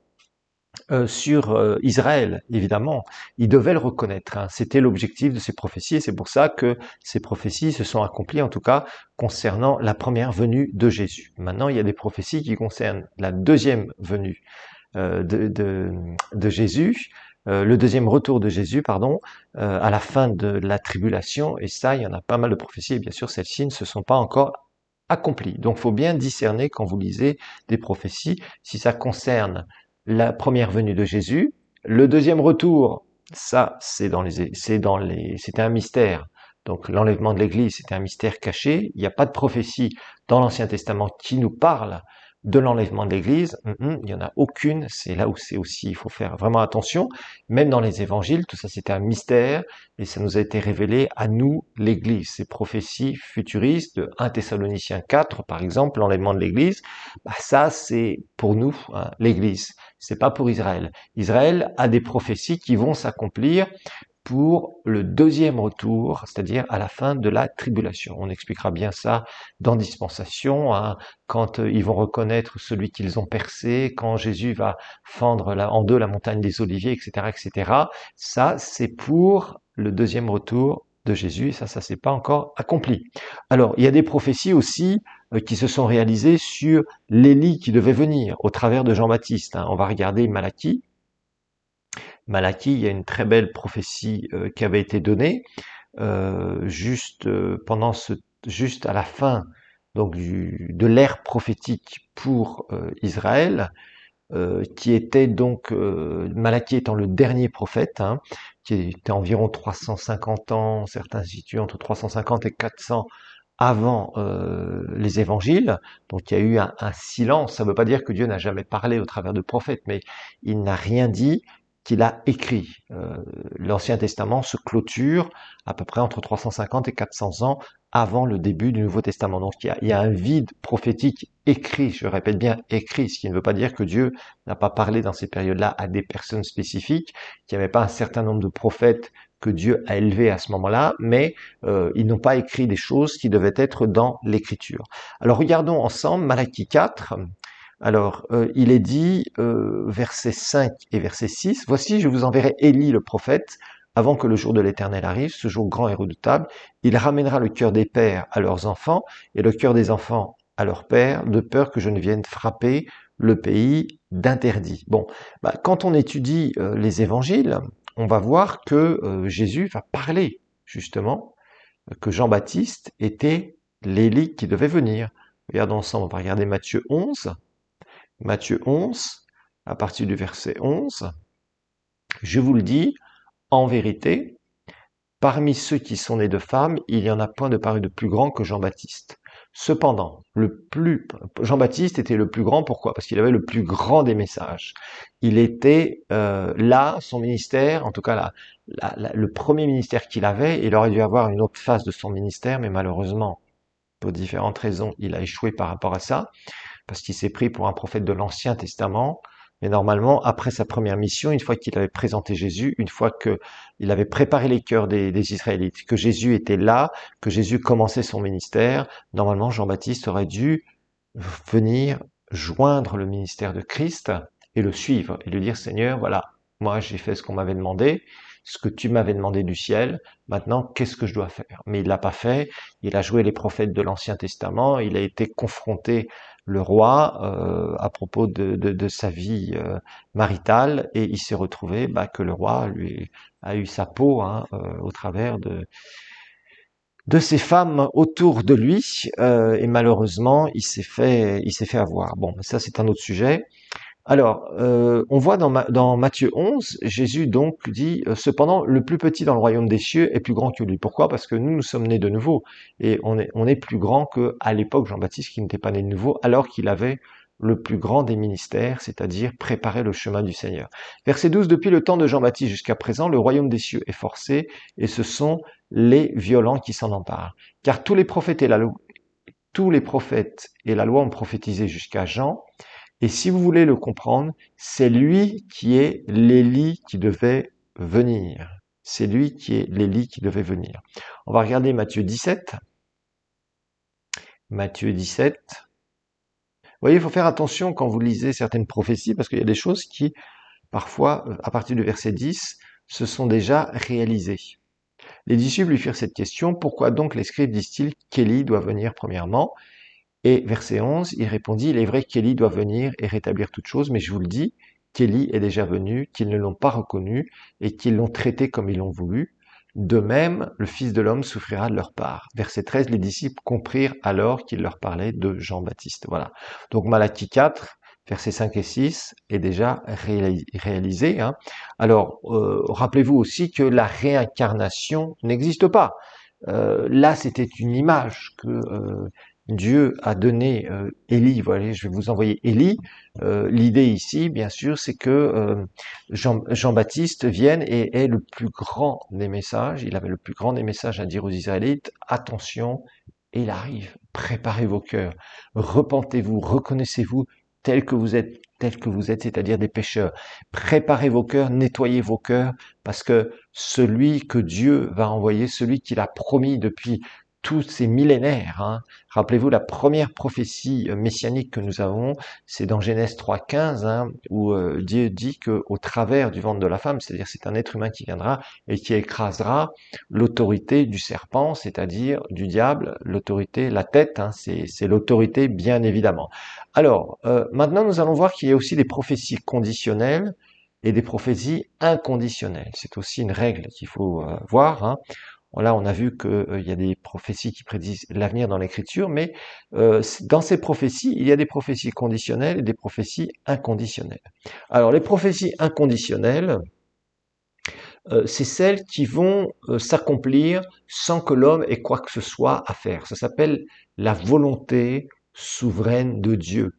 [SPEAKER 1] sur Israël, évidemment. Ils devaient le reconnaître. Hein. C'était l'objectif de ces prophéties et c'est pour ça que ces prophéties se sont accomplies, en tout cas, concernant la première venue de Jésus. Maintenant, il y a des prophéties qui concernent la deuxième venue de Jésus, le deuxième retour de Jésus, pardon, à la fin de la tribulation, et ça, il y en a pas mal de prophéties, et bien sûr, celles-ci ne se sont pas encore accomplies. Donc, il faut bien discerner quand vous lisez des prophéties, si ça concerne la première venue de Jésus, le deuxième retour, ça, c'était un mystère. Donc, l'enlèvement de l'Église, c'était un mystère caché. Il n'y a pas de prophétie dans l'Ancien Testament qui nous parle de l'enlèvement de l'Église, il n'y en a aucune. C'est là où c'est aussi, il faut faire vraiment attention. Même dans les évangiles, tout ça c'était un mystère et ça nous a été révélé à nous, l'Église. Ces prophéties futuristes de 1 Thessaloniciens 4, par exemple, l'enlèvement de l'Église, ça c'est pour nous, hein, l'Église. C'est pas pour Israël. Israël a des prophéties qui vont s'accomplir pour le deuxième retour, c'est-à-dire à la fin de la tribulation. On expliquera bien ça dans Dispensation, hein, quand ils vont reconnaître celui qu'ils ont percé, quand Jésus va fendre en deux la montagne des Oliviers, etc., etc. Ça, c'est pour le deuxième retour de Jésus, et ça s'est pas encore accompli. Alors, il y a des prophéties aussi qui se sont réalisées sur l'Élie qui devait venir au travers de Jean-Baptiste. Hein. On va regarder Malachie. Malachie, il y a une très belle prophétie qui avait été donnée juste juste à la fin donc de l'ère prophétique pour Israël, qui était donc Malachie étant le dernier prophète, hein, qui était environ 350 ans, certains situent entre 350 et 400 avant les évangiles. Donc il y a eu un silence. Ça ne veut pas dire que Dieu n'a jamais parlé au travers de prophètes, mais il n'a rien dit qu'il a écrit. L'Ancien Testament se clôture à peu près entre 350 et 400 ans avant le début du Nouveau Testament. Donc il y a un vide prophétique écrit, je répète bien écrit, ce qui ne veut pas dire que Dieu n'a pas parlé dans ces périodes-là à des personnes spécifiques, qu'il n'y avait pas un certain nombre de prophètes que Dieu a élevés à ce moment-là, mais ils n'ont pas écrit des choses qui devaient être dans l'Écriture. Alors regardons ensemble Malachie 4. Alors, il est dit, versets 5 et verset 6, « Voici, je vous enverrai Élie le prophète, avant que le jour de l'Éternel arrive, ce jour grand et redoutable. Il ramènera le cœur des pères à leurs enfants, et le cœur des enfants à leurs pères, de peur que je ne vienne frapper le pays d'interdit. » Bon, quand on étudie les évangiles, on va voir que Jésus va parler, justement, que Jean-Baptiste était l'Élie qui devait venir. Regardons ensemble, on va regarder Matthieu 11. Matthieu 11, à partir du verset 11, « Je vous le dis, en vérité, parmi ceux qui sont nés de femmes, il n'y en a point de paru de plus grand que Jean-Baptiste. Cependant, Jean-Baptiste était le plus grand, pourquoi? Parce qu'il avait le plus grand des messages. Il était là, son ministère, en tout cas le premier ministère qu'il avait, il aurait dû avoir une autre phase de son ministère, mais malheureusement, pour différentes raisons, il a échoué par rapport à ça, parce qu'il s'est pris pour un prophète de l'Ancien Testament. Mais normalement, après sa première mission, une fois qu'il avait présenté Jésus, une fois qu'il avait préparé les cœurs des Israélites, que Jésus était là, que Jésus commençait son ministère, normalement Jean-Baptiste aurait dû venir joindre le ministère de Christ et le suivre et lui dire, Seigneur, voilà, moi j'ai fait ce qu'on m'avait demandé, ce que tu m'avais demandé du ciel, maintenant qu'est-ce que je dois faire? Mais il l'a pas fait, il a joué les prophètes de l'Ancien Testament, il a été confronté le roi à propos de sa vie maritale et il s'est retrouvé que le roi lui a eu sa peau hein, au travers de ces femmes autour de lui et malheureusement il s'est fait avoir. Bon, ça c'est un autre sujet. Alors, on voit dans Matthieu 11, Jésus donc dit « Cependant, le plus petit dans le royaume des cieux est plus grand que lui. » Pourquoi? Parce que nous sommes nés de nouveau. Et on est plus grand qu'à l'époque Jean-Baptiste qui n'était pas né de nouveau, alors qu'il avait le plus grand des ministères, c'est-à-dire préparer le chemin du Seigneur. Verset 12, « Depuis le temps de Jean-Baptiste jusqu'à présent, le royaume des cieux est forcé, et ce sont les violents qui s'en emparent. Car tous les prophètes et la loi ont prophétisé jusqu'à Jean, et si vous voulez le comprendre, c'est lui qui est l'Élie qui devait venir. C'est lui qui est l'Élie qui devait venir. On va regarder Matthieu 17. Matthieu 17. Vous voyez, il faut faire attention quand vous lisez certaines prophéties, parce qu'il y a des choses qui, parfois, à partir du verset 10, se sont déjà réalisées. Les disciples lui firent cette question, pourquoi donc les scribes disent-ils qu'Élie doit venir premièrement? Et verset 11, il répondit, il est vrai qu'Élie doit venir et rétablir toutes choses, mais je vous le dis, qu'Élie est déjà venu, qu'ils ne l'ont pas reconnu et qu'ils l'ont traité comme ils l'ont voulu. De même, le Fils de l'homme souffrira de leur part. Verset 13, les disciples comprirent alors qu'il leur parlait de Jean-Baptiste. Voilà. Donc Malachie 4, versets 5 et 6 est déjà réalisé. Hein. Alors, rappelez-vous aussi que la réincarnation n'existe pas. Là, c'était une image que Dieu a donné Élie, voilà, je vais vous envoyer Élie. L'idée ici, bien sûr, c'est que Jean-Baptiste vienne et ait le plus grand des messages. Il avait le plus grand des messages à dire aux Israélites. Attention, il arrive. Préparez vos cœurs. Repentez-vous, reconnaissez-vous tel que vous êtes, c'est-à-dire des pécheurs. Préparez vos cœurs, nettoyez vos cœurs, parce que celui que Dieu va envoyer, celui qu'il a promis depuis tous ces millénaires, hein. Rappelez-vous, la première prophétie messianique que nous avons, c'est dans Genèse 3,15, hein, où Dieu dit que au travers du ventre de la femme, c'est-à-dire c'est un être humain qui viendra et qui écrasera l'autorité du serpent, c'est-à-dire du diable, l'autorité, la tête, hein, c'est l'autorité bien évidemment. Alors, maintenant nous allons voir qu'il y a aussi des prophéties conditionnelles et des prophéties inconditionnelles. C'est aussi une règle qu'il faut voir, hein. Là, on a vu qu'il y a des prophéties qui prédisent l'avenir dans l'Écriture, mais dans ces prophéties, il y a des prophéties conditionnelles et des prophéties inconditionnelles. Alors, les prophéties inconditionnelles, c'est celles qui vont s'accomplir sans que l'homme ait quoi que ce soit à faire. Ça s'appelle la volonté souveraine de Dieu.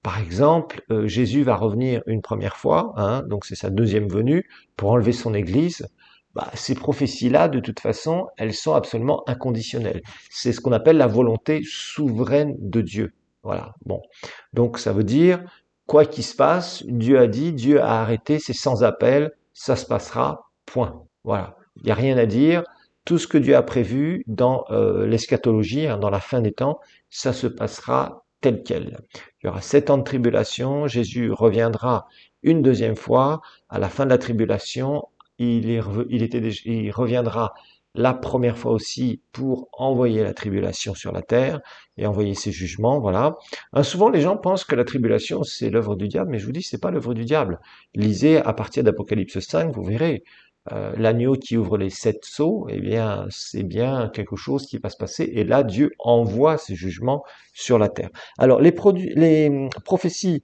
[SPEAKER 1] Par exemple, Jésus va revenir une première fois, hein, donc c'est sa deuxième venue, pour enlever son Église. Bah, ces prophéties-là, de toute façon, elles sont absolument inconditionnelles. C'est ce qu'on appelle la volonté souveraine de Dieu. Voilà. Bon, donc ça veut dire quoi qu'il se passe, Dieu a dit, Dieu a arrêté, c'est sans appel, ça se passera. Point. Voilà. Il n'y a rien à dire. Tout ce que Dieu a prévu dans l'eschatologie, hein, dans la fin des temps, ça se passera tel quel. Il y aura 7 ans de tribulation, Jésus reviendra une deuxième fois, à la fin de la tribulation, il reviendra la première fois aussi pour envoyer la tribulation sur la terre et envoyer ses jugements, voilà. Souvent les gens pensent que la tribulation c'est l'œuvre du diable, mais je vous dis c'est pas l'œuvre du diable. Lisez à partir d'Apocalypse 5, vous verrez, l'agneau qui ouvre les 7 sceaux, eh bien, c'est bien quelque chose qui va se passer. Et là, Dieu envoie ses jugements sur la terre. Alors, les prophéties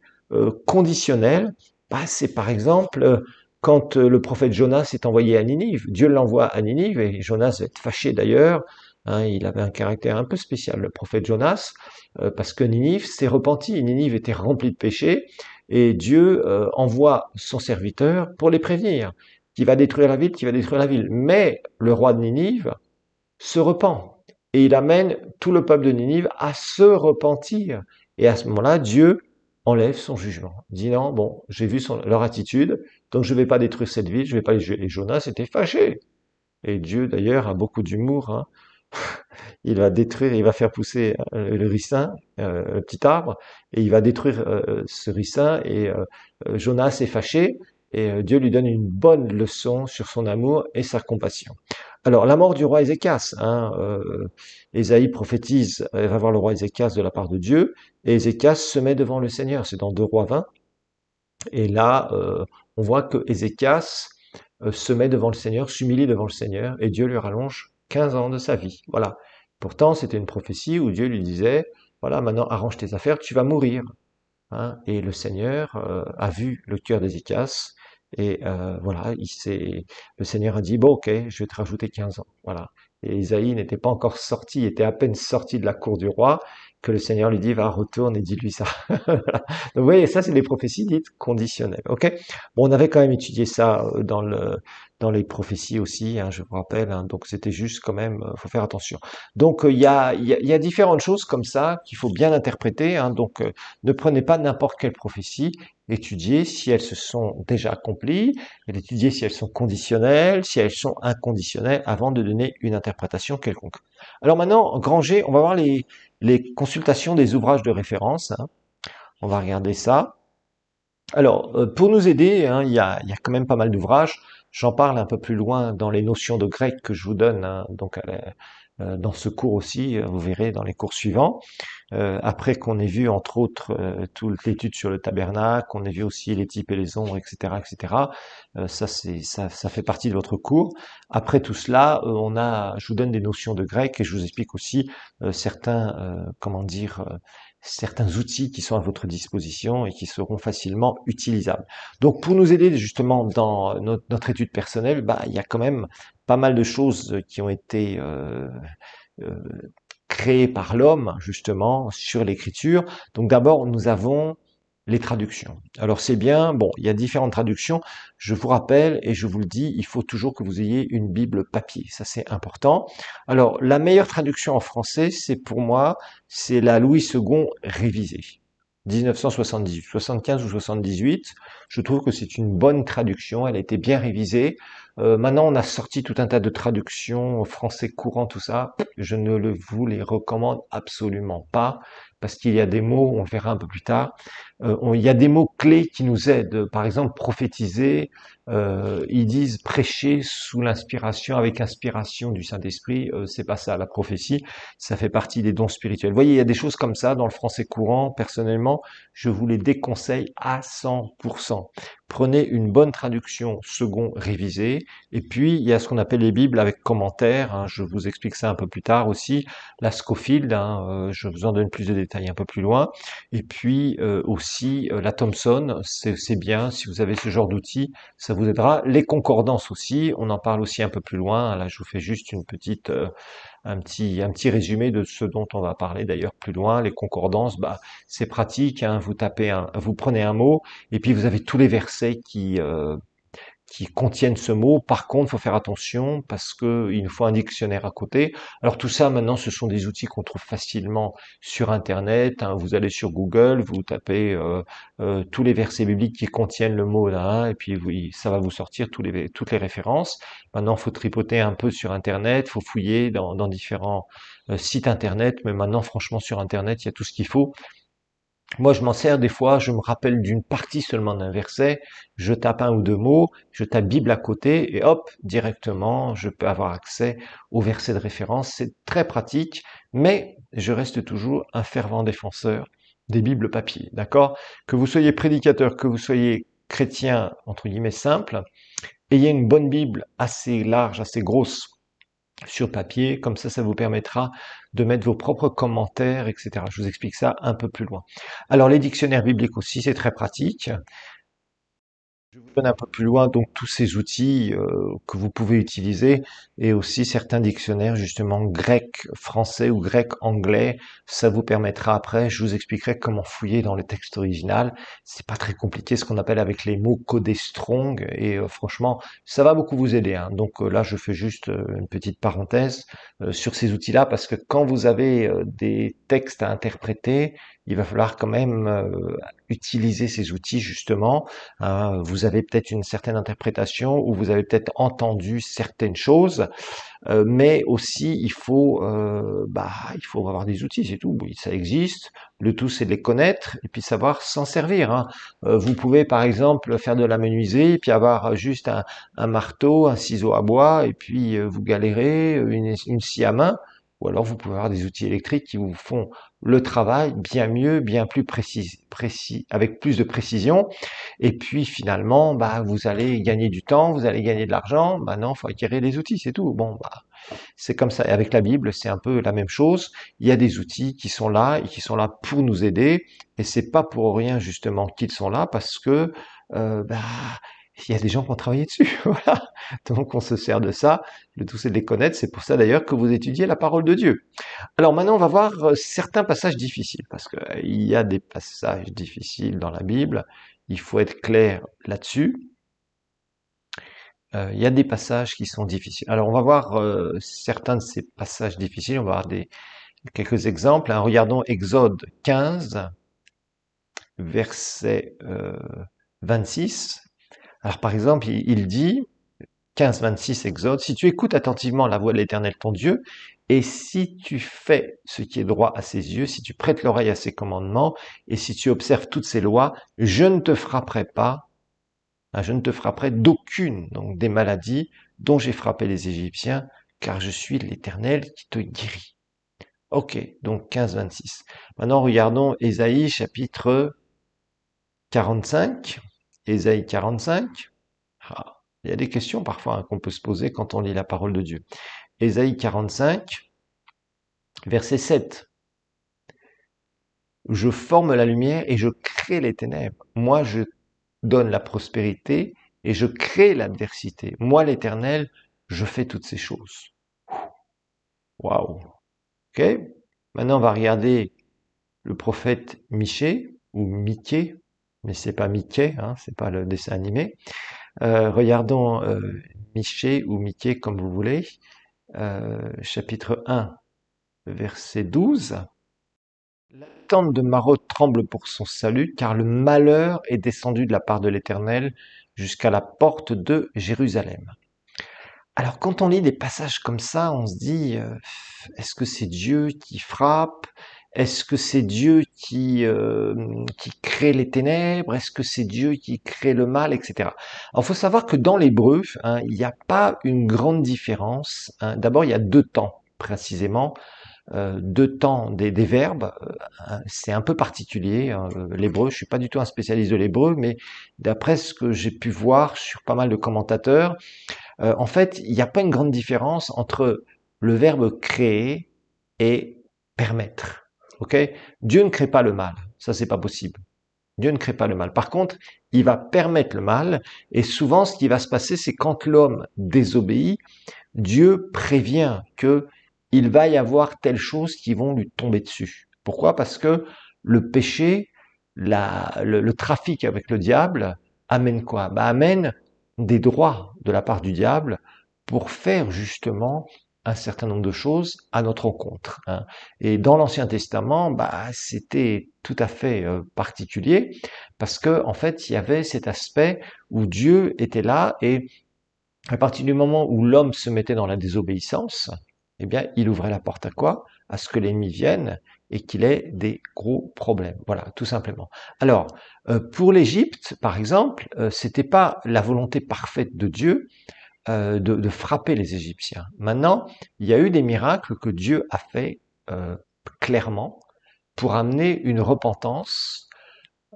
[SPEAKER 1] conditionnelles, bah, c'est par exemple quand le prophète Jonas est envoyé à Ninive. Dieu l'envoie à Ninive et Jonas va être fâché d'ailleurs. Hein, il avait un caractère un peu spécial, le prophète Jonas, parce que Ninive s'est repenti. Ninive était remplie de péchés et Dieu envoie son serviteur pour les prévenir qui va détruire la ville, qui va détruire la ville. Mais le roi de Ninive se repent. Et il amène tout le peuple de Ninive à se repentir. Et à ce moment-là, Dieu enlève son jugement. Il dit non, bon, j'ai vu leur attitude, donc je ne vais pas détruire cette ville, je ne vais pas les juger. Et Jonas était fâché. Et Dieu, d'ailleurs, a beaucoup d'humour, hein. Il va détruire, il va faire pousser le ricin, le petit arbre, et il va détruire ce ricin, et Jonas est fâché, et Dieu lui donne une bonne leçon sur son amour et sa compassion. Alors, la mort du roi Ézéchias, hein, Ésaïe prophétise, va voir le roi Ézéchias de la part de Dieu, et Ézéchias se met devant le Seigneur, c'est dans 2 Rois 20, et là, on voit que Ézéchias se met devant le Seigneur, s'humilie devant le Seigneur, et Dieu lui rallonge 15 ans de sa vie. Voilà. Pourtant, c'était une prophétie où Dieu lui disait, voilà, maintenant arrange tes affaires, tu vas mourir. Hein. Et le Seigneur a vu le cœur d'Ézéchias, et voilà, le Seigneur a dit, bon, ok, je vais te rajouter 15 ans. Voilà. Et Isaïe n'était pas encore sorti, il était à peine sorti de la cour du roi, que le Seigneur lui dit, va, retourne et dis-lui ça. Donc vous voyez, ça c'est des prophéties dites conditionnelles. Ok. Bon, on avait quand même étudié ça dans les prophéties aussi, hein, je vous rappelle. Hein, donc c'était juste quand même, faut faire attention. Donc il y a différentes choses comme ça qu'il faut bien interpréter. Hein, donc ne prenez pas n'importe quelle prophétie, étudiez si elles se sont déjà accomplies, étudiez si elles sont conditionnelles, si elles sont inconditionnelles, avant de donner une interprétation quelconque. Alors maintenant, Granger, on va voir les consultations des ouvrages de référence. Hein. On va regarder ça. Alors, pour nous aider, hein, il y a quand même pas mal d'ouvrages. J'en parle un peu plus loin dans les notions de grec que je vous donne, hein, donc dans ce cours aussi, vous verrez dans les cours suivants. Après qu'on ait vu entre autres toute l'étude sur le tabernacle, qu'on ait vu aussi les types et les ombres, etc., etc. Ça fait partie de votre cours. Après tout cela, je vous donne des notions de grec et je vous explique aussi certains outils qui sont à votre disposition et qui seront facilement utilisables. Donc pour nous aider justement dans notre étude personnelle, bah, il y a quand même pas mal de choses qui ont été créé par l'homme, justement, sur l'écriture. Donc d'abord, nous avons les traductions. Alors c'est bien, bon, il y a différentes traductions. Je vous rappelle, et je vous le dis, il faut toujours que vous ayez une Bible papier. Ça, c'est important. Alors, la meilleure traduction en français, c'est pour moi, c'est la Louis II révisée. 1978, 75 ou 78. Je trouve que c'est une bonne traduction. Elle a été bien révisée. Maintenant, on a sorti tout un tas de traductions français courant, tout ça. Je ne vous les recommande absolument pas parce qu'il y a des mots, on le verra un peu plus tard, il y a des mots clés qui nous aident. Par exemple, prophétiser, ils disent prêcher sous l'inspiration, avec inspiration du Saint-Esprit. C'est pas ça, la prophétie. Ça fait partie des dons spirituels. Vous voyez, il y a des choses comme ça dans le français courant. Personnellement, je vous les déconseille à 100%. Prenez une bonne traduction second révisée. Et puis, il y a ce qu'on appelle les Bibles avec commentaires. Hein, je vous explique ça un peu plus tard aussi. La Scofield, hein, je vous en donne plus de détails un peu plus loin. Et puis aussi la Thomson, c'est bien. Si vous avez ce genre d'outils, ça vous aidera. Les concordances aussi, on en parle aussi un peu plus loin. Là, je vous fais juste une petite un petit résumé de ce dont on va parler d'ailleurs plus loin. Les concordances, bah, c'est pratique, hein, vous prenez un mot et puis vous avez tous les versets qui contiennent ce mot. Par contre, il faut faire attention parce que il nous faut un dictionnaire à côté. Alors tout ça, maintenant, ce sont des outils qu'on trouve facilement sur Internet. Hein. Vous allez sur Google, vous tapez tous les versets bibliques qui contiennent le mot là, et puis ça va vous sortir toutes les références. Maintenant, il faut tripoter un peu sur Internet, il faut fouiller dans différents sites Internet, mais maintenant, franchement, sur Internet, il y a tout ce qu'il faut. Moi, je m'en sers des fois, je me rappelle d'une partie seulement d'un verset, je tape un ou deux mots, je tape Bible à côté et hop, directement, je peux avoir accès au verset de référence. C'est très pratique, mais je reste toujours un fervent défenseur des Bibles papier, d'accord? Que vous soyez prédicateur, que vous soyez chrétien, entre guillemets, simple, ayez une bonne Bible assez large, assez grosse sur papier, comme ça vous permettra de mettre vos propres commentaires, etc. Je vous explique ça un peu plus loin. Alors les dictionnaires bibliques aussi, c'est très pratique. Je vous donne un peu plus loin donc tous ces outils que vous pouvez utiliser et aussi certains dictionnaires justement grec français ou grec anglais. Ça vous permettra après, je vous expliquerai comment fouiller dans le texte original. C'est pas très compliqué ce qu'on appelle avec les mots codés strong et franchement ça va beaucoup vous aider. Hein. Donc là je fais juste une petite parenthèse sur ces outils-là parce que quand vous avez des textes à interpréter, il va falloir quand même utiliser ces outils justement. Hein, vous avez peut-être une certaine interprétation ou vous avez peut-être entendu certaines choses, mais aussi il faut avoir des outils, c'est tout. Oui, ça existe. Le tout c'est de les connaître et puis savoir s'en servir. Hein. Vous pouvez par exemple faire de la menuiserie et puis avoir juste un marteau, un ciseau à bois et puis vous galérez une scie à main. Ou alors vous pouvez avoir des outils électriques qui vous font le travail bien mieux, bien plus précis, avec plus de précision. Et puis finalement, bah, vous allez gagner du temps, vous allez gagner de l'argent. Maintenant, il faut acquérir les outils, c'est tout. Bon, bah, c'est comme ça. Et avec la Bible, c'est un peu la même chose. Il y a des outils qui sont là et qui sont là pour nous aider. Et c'est pas pour rien justement qu'ils sont là, parce que bah, il y a des gens qui ont travaillé dessus. Voilà. Donc on se sert de ça. Le tout c'est de les connaître. C'est pour ça d'ailleurs que vous étudiez la parole de Dieu. Alors maintenant, on va voir certains passages difficiles, parce qu'il y a des passages difficiles dans la Bible. Il faut être clair là-dessus. Il y a des passages qui sont difficiles. Alors, on va voir certains de ces passages difficiles. On va voir quelques exemples. Hein. Regardons Exode 15, verset 26. Alors, par exemple, il dit, 15, 26 Exode, si tu écoutes attentivement la voix de l'Éternel ton Dieu, et si tu fais ce qui est droit à ses yeux, si tu prêtes l'oreille à ses commandements, et si tu observes toutes ses lois, je ne te frapperai pas, hein, je ne te frapperai d'aucune donc des maladies dont j'ai frappé les Égyptiens, car je suis l'Éternel qui te guérit. Ok, donc 15, 26. Maintenant, regardons Ésaïe chapitre 45. Ésaïe 45. Ah, il y a des questions parfois hein, qu'on peut se poser quand on lit la parole de Dieu. Ésaïe 45, verset 7. Je forme la lumière et je crée les ténèbres. Moi, je donne la prospérité et je crée l'adversité. Moi, l'Éternel, je fais toutes ces choses. Waouh! Ok. Maintenant, on va regarder le prophète Michée, ou Mickey, mais c'est pas Mickey, hein, c'est pas le dessin animé. Regardons Michée ou Mickey comme vous voulez, chapitre 1, verset 12. La tente de Marot tremble pour son salut, car le malheur est descendu de la part de l'Éternel jusqu'à la porte de Jérusalem. Alors quand on lit des passages comme ça, on se dit, est-ce que c'est Dieu qui frappe? Est-ce que c'est Dieu qui crée les ténèbres? Est-ce que c'est Dieu qui crée le mal, etc. Alors il faut savoir que dans l'hébreu, hein, il n'y a pas une grande différence. Hein. D'abord, il y a deux temps précisément. Deux temps des verbes, c'est un peu particulier. Hein, l'hébreu, je suis pas du tout un spécialiste de l'hébreu, mais d'après ce que j'ai pu voir sur pas mal de commentateurs, en fait, il n'y a pas une grande différence entre le verbe créer et permettre. Ok? Dieu ne crée pas le mal, ça c'est pas possible. Dieu ne crée pas le mal. Par contre, il va permettre le mal, et souvent ce qui va se passer, c'est quand l'homme désobéit, Dieu prévient que il va y avoir telles choses qui vont lui tomber dessus. Pourquoi? Parce que le péché, le trafic avec le diable amène quoi? Amène des droits de la part du diable pour faire justement un certain nombre de choses à notre encontre. Hein. Et dans l'Ancien Testament, c'était tout à fait particulier parce que en fait, il y avait cet aspect où Dieu était là et à partir du moment où l'homme se mettait dans la désobéissance, eh bien, il ouvrait la porte à quoi? À ce que l'ennemi vienne et qu'il ait des gros problèmes. Voilà, tout simplement. Alors, pour l'Égypte, par exemple, c'était pas la volonté parfaite de Dieu de frapper les Égyptiens. Maintenant, il y a eu des miracles que Dieu a fait clairement pour amener une repentance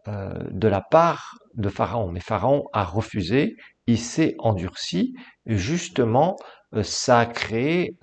[SPEAKER 1] de la part de Pharaon. Mais Pharaon a refusé, il s'est endurci, et justement, ça a créé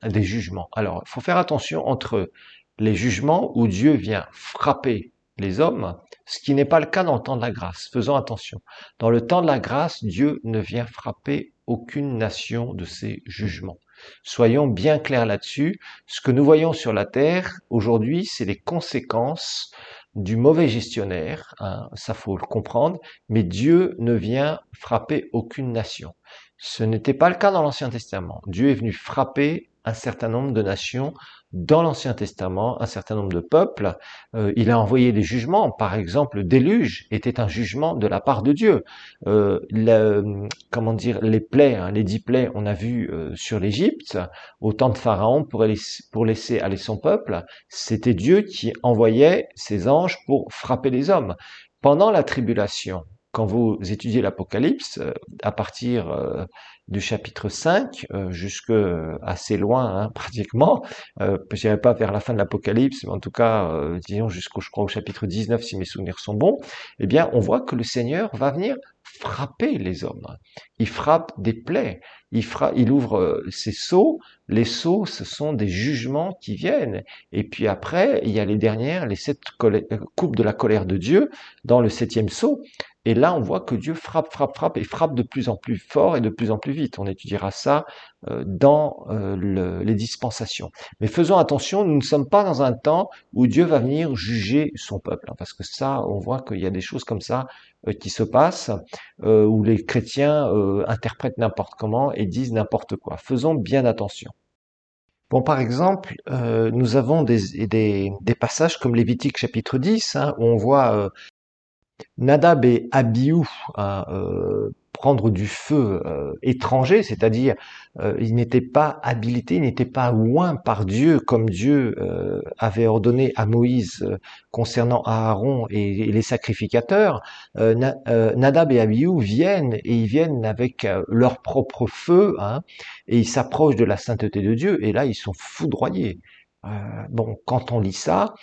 [SPEAKER 1] des jugements. Alors, il faut faire attention entre les jugements où Dieu vient frapper les hommes, ce qui n'est pas le cas dans le temps de la grâce. Faisons attention. Dans le temps de la grâce, Dieu ne vient frapper aucune nation de ses jugements. Soyons bien clairs là-dessus. Ce que nous voyons sur la terre aujourd'hui, c'est les conséquences du mauvais gestionnaire, hein, ça faut le comprendre, mais Dieu ne vient frapper aucune nation. Ce n'était pas le cas dans l'Ancien Testament. Dieu est venu frapper un certain nombre de nations dans l'Ancien Testament, un certain nombre de peuples. Il a envoyé des jugements. Par exemple, le déluge était un jugement de la part de Dieu. Comment dire, les plaies, hein, les 10 plaies, on a vu sur l'Égypte, au temps de Pharaon, pour laisser aller son peuple, c'était Dieu qui envoyait ses anges pour frapper les hommes. Pendant la tribulation, quand vous étudiez l'Apocalypse, à partir du chapitre 5, jusque assez loin, hein, pratiquement, je dirais pas vers la fin de l'Apocalypse, mais en tout cas, disons jusqu'au, je crois, au chapitre 19, si mes souvenirs sont bons, eh bien, on voit que le Seigneur va venir frapper les hommes. Il frappe des plaies, il ouvre ses sceaux. Les sceaux, ce sont des jugements qui viennent. Et puis après, il y a les dernières, les 7 coupes de la colère de Dieu dans le 7e sceau. Et là, on voit que Dieu frappe, frappe, frappe et frappe de plus en plus fort et de plus en plus vite. On étudiera ça dans les dispensations. Mais faisons attention, nous ne sommes pas dans un temps où Dieu va venir juger son peuple, hein, parce que ça, on voit qu'il y a des choses comme ça qui se passent, où les chrétiens interprètent n'importe comment et disent n'importe quoi. Faisons bien attention. Bon, par exemple, nous avons des passages comme Lévitique chapitre 10, hein, où on voit Nadab et Abihu à prendre du feu étranger, c'est-à-dire ils n'étaient pas habilités, ils n'étaient pas loin par Dieu comme Dieu avait ordonné à Moïse concernant Aaron et les sacrificateurs. Nadab et Abihu viennent et ils viennent avec leur propre feu, hein, et ils s'approchent de la sainteté de Dieu et là ils sont foudroyés. Bon, quand on lit ça,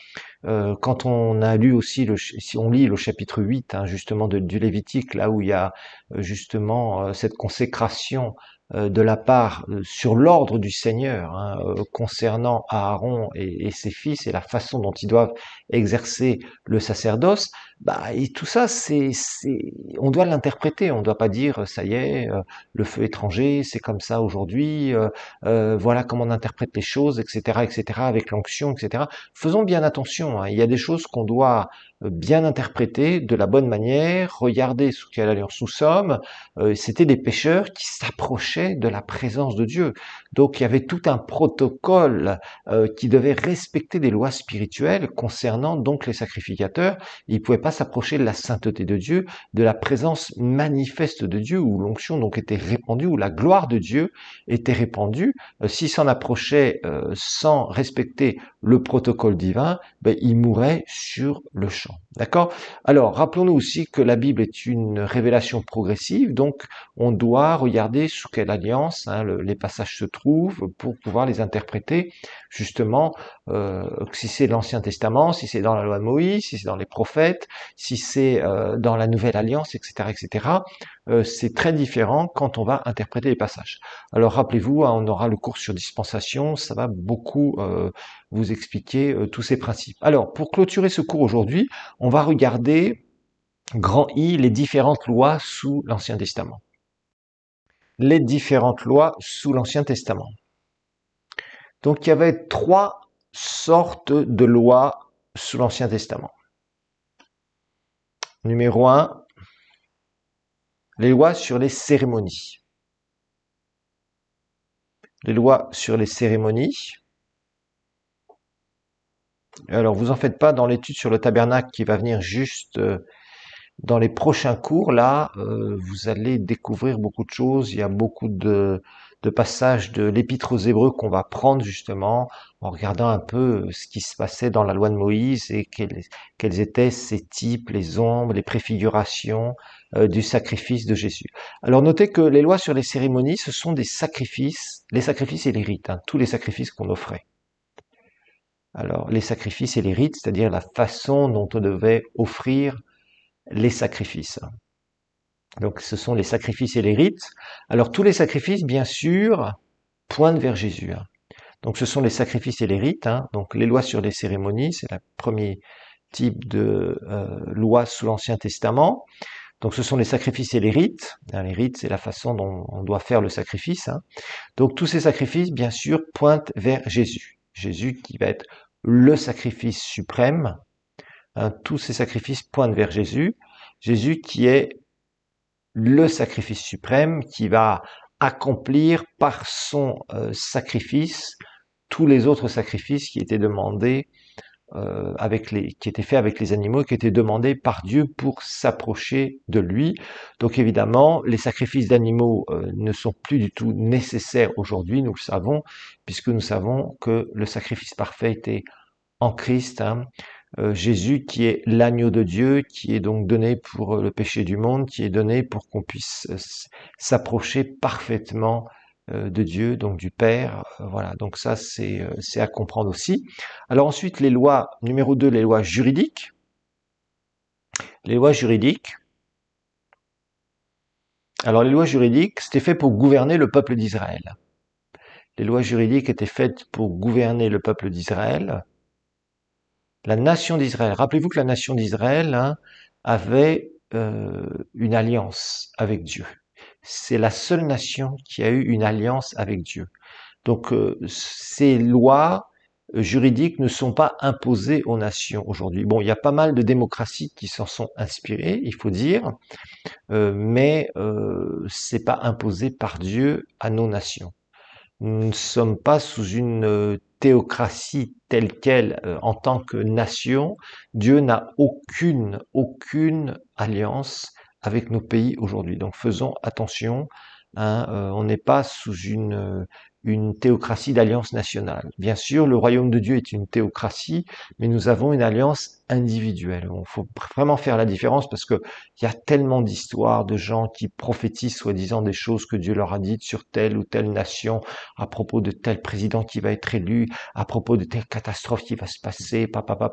[SPEAKER 1] quand on a lu aussi, si on lit le chapitre 8, hein, justement du Lévitique, là où il y a justement cette consécration de la part sur l'ordre du Seigneur, hein, concernant Aaron et ses fils et la façon dont ils doivent exercer le sacerdoce, Et tout ça, on doit l'interpréter. On ne doit pas dire, ça y est, le feu étranger, c'est comme ça aujourd'hui. Voilà comment on interprète les choses, etc., etc., avec l'onction, etc. Faisons bien attention, hein. Il y a des choses qu'on doit bien interpréter de la bonne manière. Regardez sous quelle alliance nous sommes. C'était des pécheurs qui s'approchaient de la présence de Dieu. Donc il y avait tout un protocole qui devait respecter des lois spirituelles concernant donc les sacrificateurs. Ils ne pouvaient pas s'approcher de la sainteté de Dieu, de la présence manifeste de Dieu, où l'onction donc était répandue, où la gloire de Dieu était répandue. S'ils s'en approchaient sans respecter le protocole divin, ils mouraient sur le champ. D'accord? Alors, rappelons-nous aussi que la Bible est une révélation progressive, donc on doit regarder sous quelle alliance les passages se trouvent pour pouvoir les interpréter justement, si c'est l'Ancien Testament, si c'est dans la loi de Moïse, si c'est dans les prophètes, si c'est dans la Nouvelle Alliance, etc., etc. C'est très différent quand on va interpréter les passages. Alors rappelez-vous, on aura le cours sur dispensation, ça va beaucoup vous expliquer tous ces principes. Alors, pour clôturer ce cours aujourd'hui, on va regarder, grand I, les différentes lois sous l'Ancien Testament. Les différentes lois sous l'Ancien Testament. Donc, il y avait 3 sortes de lois sous l'Ancien Testament. Numéro 1, les lois sur les cérémonies. Les lois sur les cérémonies. Alors, vous en faites pas dans l'étude sur le tabernacle qui va venir juste dans les prochains cours. Là, vous allez découvrir beaucoup de choses. Il y a beaucoup de passages de l'Épître aux Hébreux qu'on va prendre justement en regardant un peu ce qui se passait dans la loi de Moïse et quels étaient ces types, les ombres, les préfigurations du sacrifice de Jésus. Alors notez que les lois sur les cérémonies, ce sont des sacrifices, les sacrifices et les rites, tous les sacrifices qu'on offrait. Alors les sacrifices et les rites, c'est-à-dire la façon dont on devait offrir les sacrifices. Donc ce sont les sacrifices et les rites. Alors tous les sacrifices, bien sûr, pointent vers Jésus. Donc ce sont les sacrifices et les rites. Donc les lois sur les cérémonies, c'est le premier type de loi sous l'Ancien Testament. Donc ce sont les sacrifices et les rites. Les rites, c'est la façon dont on doit faire le sacrifice. Donc tous ces sacrifices, bien sûr, pointent vers Jésus. Jésus qui va être le sacrifice suprême. Tous ces sacrifices pointent vers Jésus. Jésus qui est le sacrifice suprême, qui va accomplir par son sacrifice tous les autres sacrifices qui étaient demandés qui étaient faits avec les animaux, qui étaient demandés par Dieu pour s'approcher de lui. Donc évidemment, les sacrifices d'animaux ne sont plus du tout nécessaires aujourd'hui, nous le savons, puisque nous savons que le sacrifice parfait était en Christ. Jésus qui est l'agneau de Dieu, qui est donc donné pour le péché du monde, qui est donné pour qu'on puisse s'approcher parfaitement de Dieu, donc du Père. Voilà, donc ça c'est à comprendre aussi. Alors ensuite, les lois, numéro 2, les lois juridiques. Les lois juridiques. Alors les lois juridiques, c'était fait pour gouverner le peuple d'Israël. Les lois juridiques étaient faites pour gouverner le peuple d'Israël. La nation d'Israël. Rappelez-vous que la nation d'Israël avait une alliance avec Dieu. C'est la seule nation qui a eu une alliance avec Dieu. Donc ces lois juridiques ne sont pas imposées aux nations aujourd'hui. Bon, il y a pas mal de démocraties qui s'en sont inspirées, il faut dire, mais c'est pas imposé par Dieu à nos nations. Nous ne sommes pas sous une théocratie telle qu'elle en tant que nation. Dieu n'a aucune alliance avec nos pays aujourd'hui. Donc faisons attention. On n'est pas sous une théocratie d'alliance nationale. Bien sûr, le royaume de Dieu est une théocratie, mais nous avons une alliance individuelle. Il faut vraiment faire la différence parce que il y a tellement d'histoires de gens qui prophétisent soi-disant des choses que Dieu leur a dites sur telle ou telle nation, à propos de tel président qui va être élu, à propos de telle catastrophe qui va se passer, papa.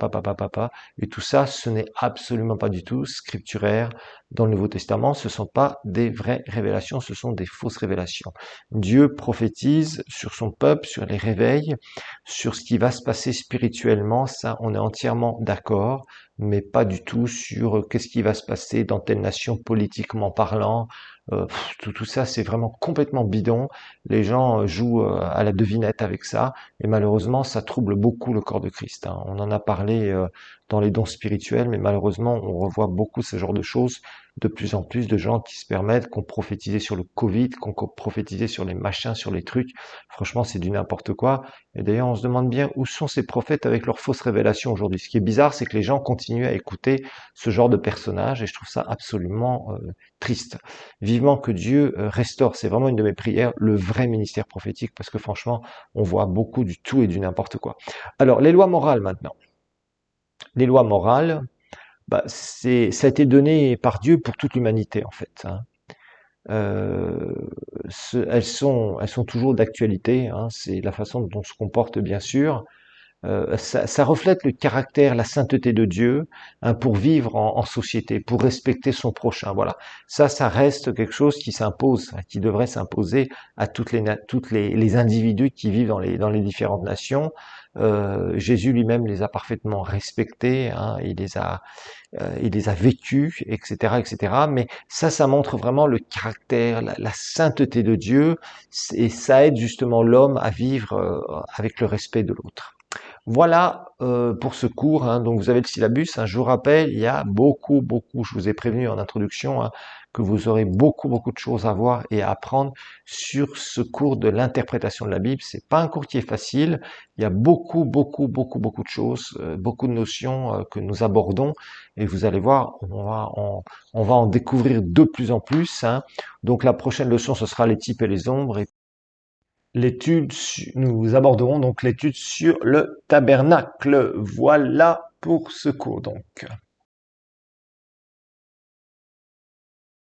[SPEAKER 1] Et tout ça, ce n'est absolument pas du tout scripturaire dans le Nouveau Testament. Ce ne sont pas des vraies révélations, ce sont des fausses révélations. Dieu prophétise sur son peuple, sur les réveils, sur ce qui va se passer spirituellement, ça on est entièrement d'accord, mais pas du tout sur qu'est-ce qui va se passer dans telle nation politiquement parlant. Tout ça c'est vraiment complètement bidon. Les gens jouent à la devinette avec ça, et malheureusement ça trouble beaucoup le corps de Christ, hein. On en a parlé dans les dons spirituels, mais malheureusement on revoit beaucoup ce genre de choses, de plus en plus de gens qui se permettent, qu'on prophétisait sur le Covid, qu'on prophétisait sur les machins, sur les trucs. Franchement, c'est du n'importe quoi. Et d'ailleurs, on se demande bien où sont ces prophètes avec leurs fausses révélations aujourd'hui. Ce qui est bizarre, c'est que les gens continuent à écouter ce genre de personnages, et je trouve ça absolument triste. Vivement que Dieu restaure, c'est vraiment une de mes prières, le vrai ministère prophétique, parce que franchement, on voit beaucoup du tout et du n'importe quoi. Alors, les lois morales maintenant. Les lois morales, ça a été donné par Dieu pour toute l'humanité en fait, hein. Euh, elles sont toujours d'actualité, hein. C'est la façon dont on se comporte bien sûr. Ça reflète le caractère, la sainteté de Dieu, hein, pour vivre en société, pour respecter son prochain. Voilà, ça reste quelque chose qui s'impose, hein, qui devrait s'imposer à toutes les individus qui vivent dans les différentes nations. Jésus lui-même les a parfaitement respectés, hein, il les a vécus, etc., etc. Mais ça montre vraiment le caractère, la sainteté de Dieu, et ça aide justement l'homme à vivre avec le respect de l'autre. Voilà pour ce cours, hein. Donc vous avez le syllabus, hein. Je vous rappelle, il y a beaucoup, je vous ai prévenu en introduction, hein, que vous aurez beaucoup de choses à voir et à apprendre sur ce cours de l'interprétation de la Bible. C'est pas un cours qui est facile, il y a beaucoup de choses, beaucoup de notions que nous abordons, et vous allez voir, on va en découvrir de plus en plus, hein. Donc la prochaine leçon, ce sera les types et les ombres, et nous aborderons donc l'étude sur le tabernacle. Voilà pour ce cours donc.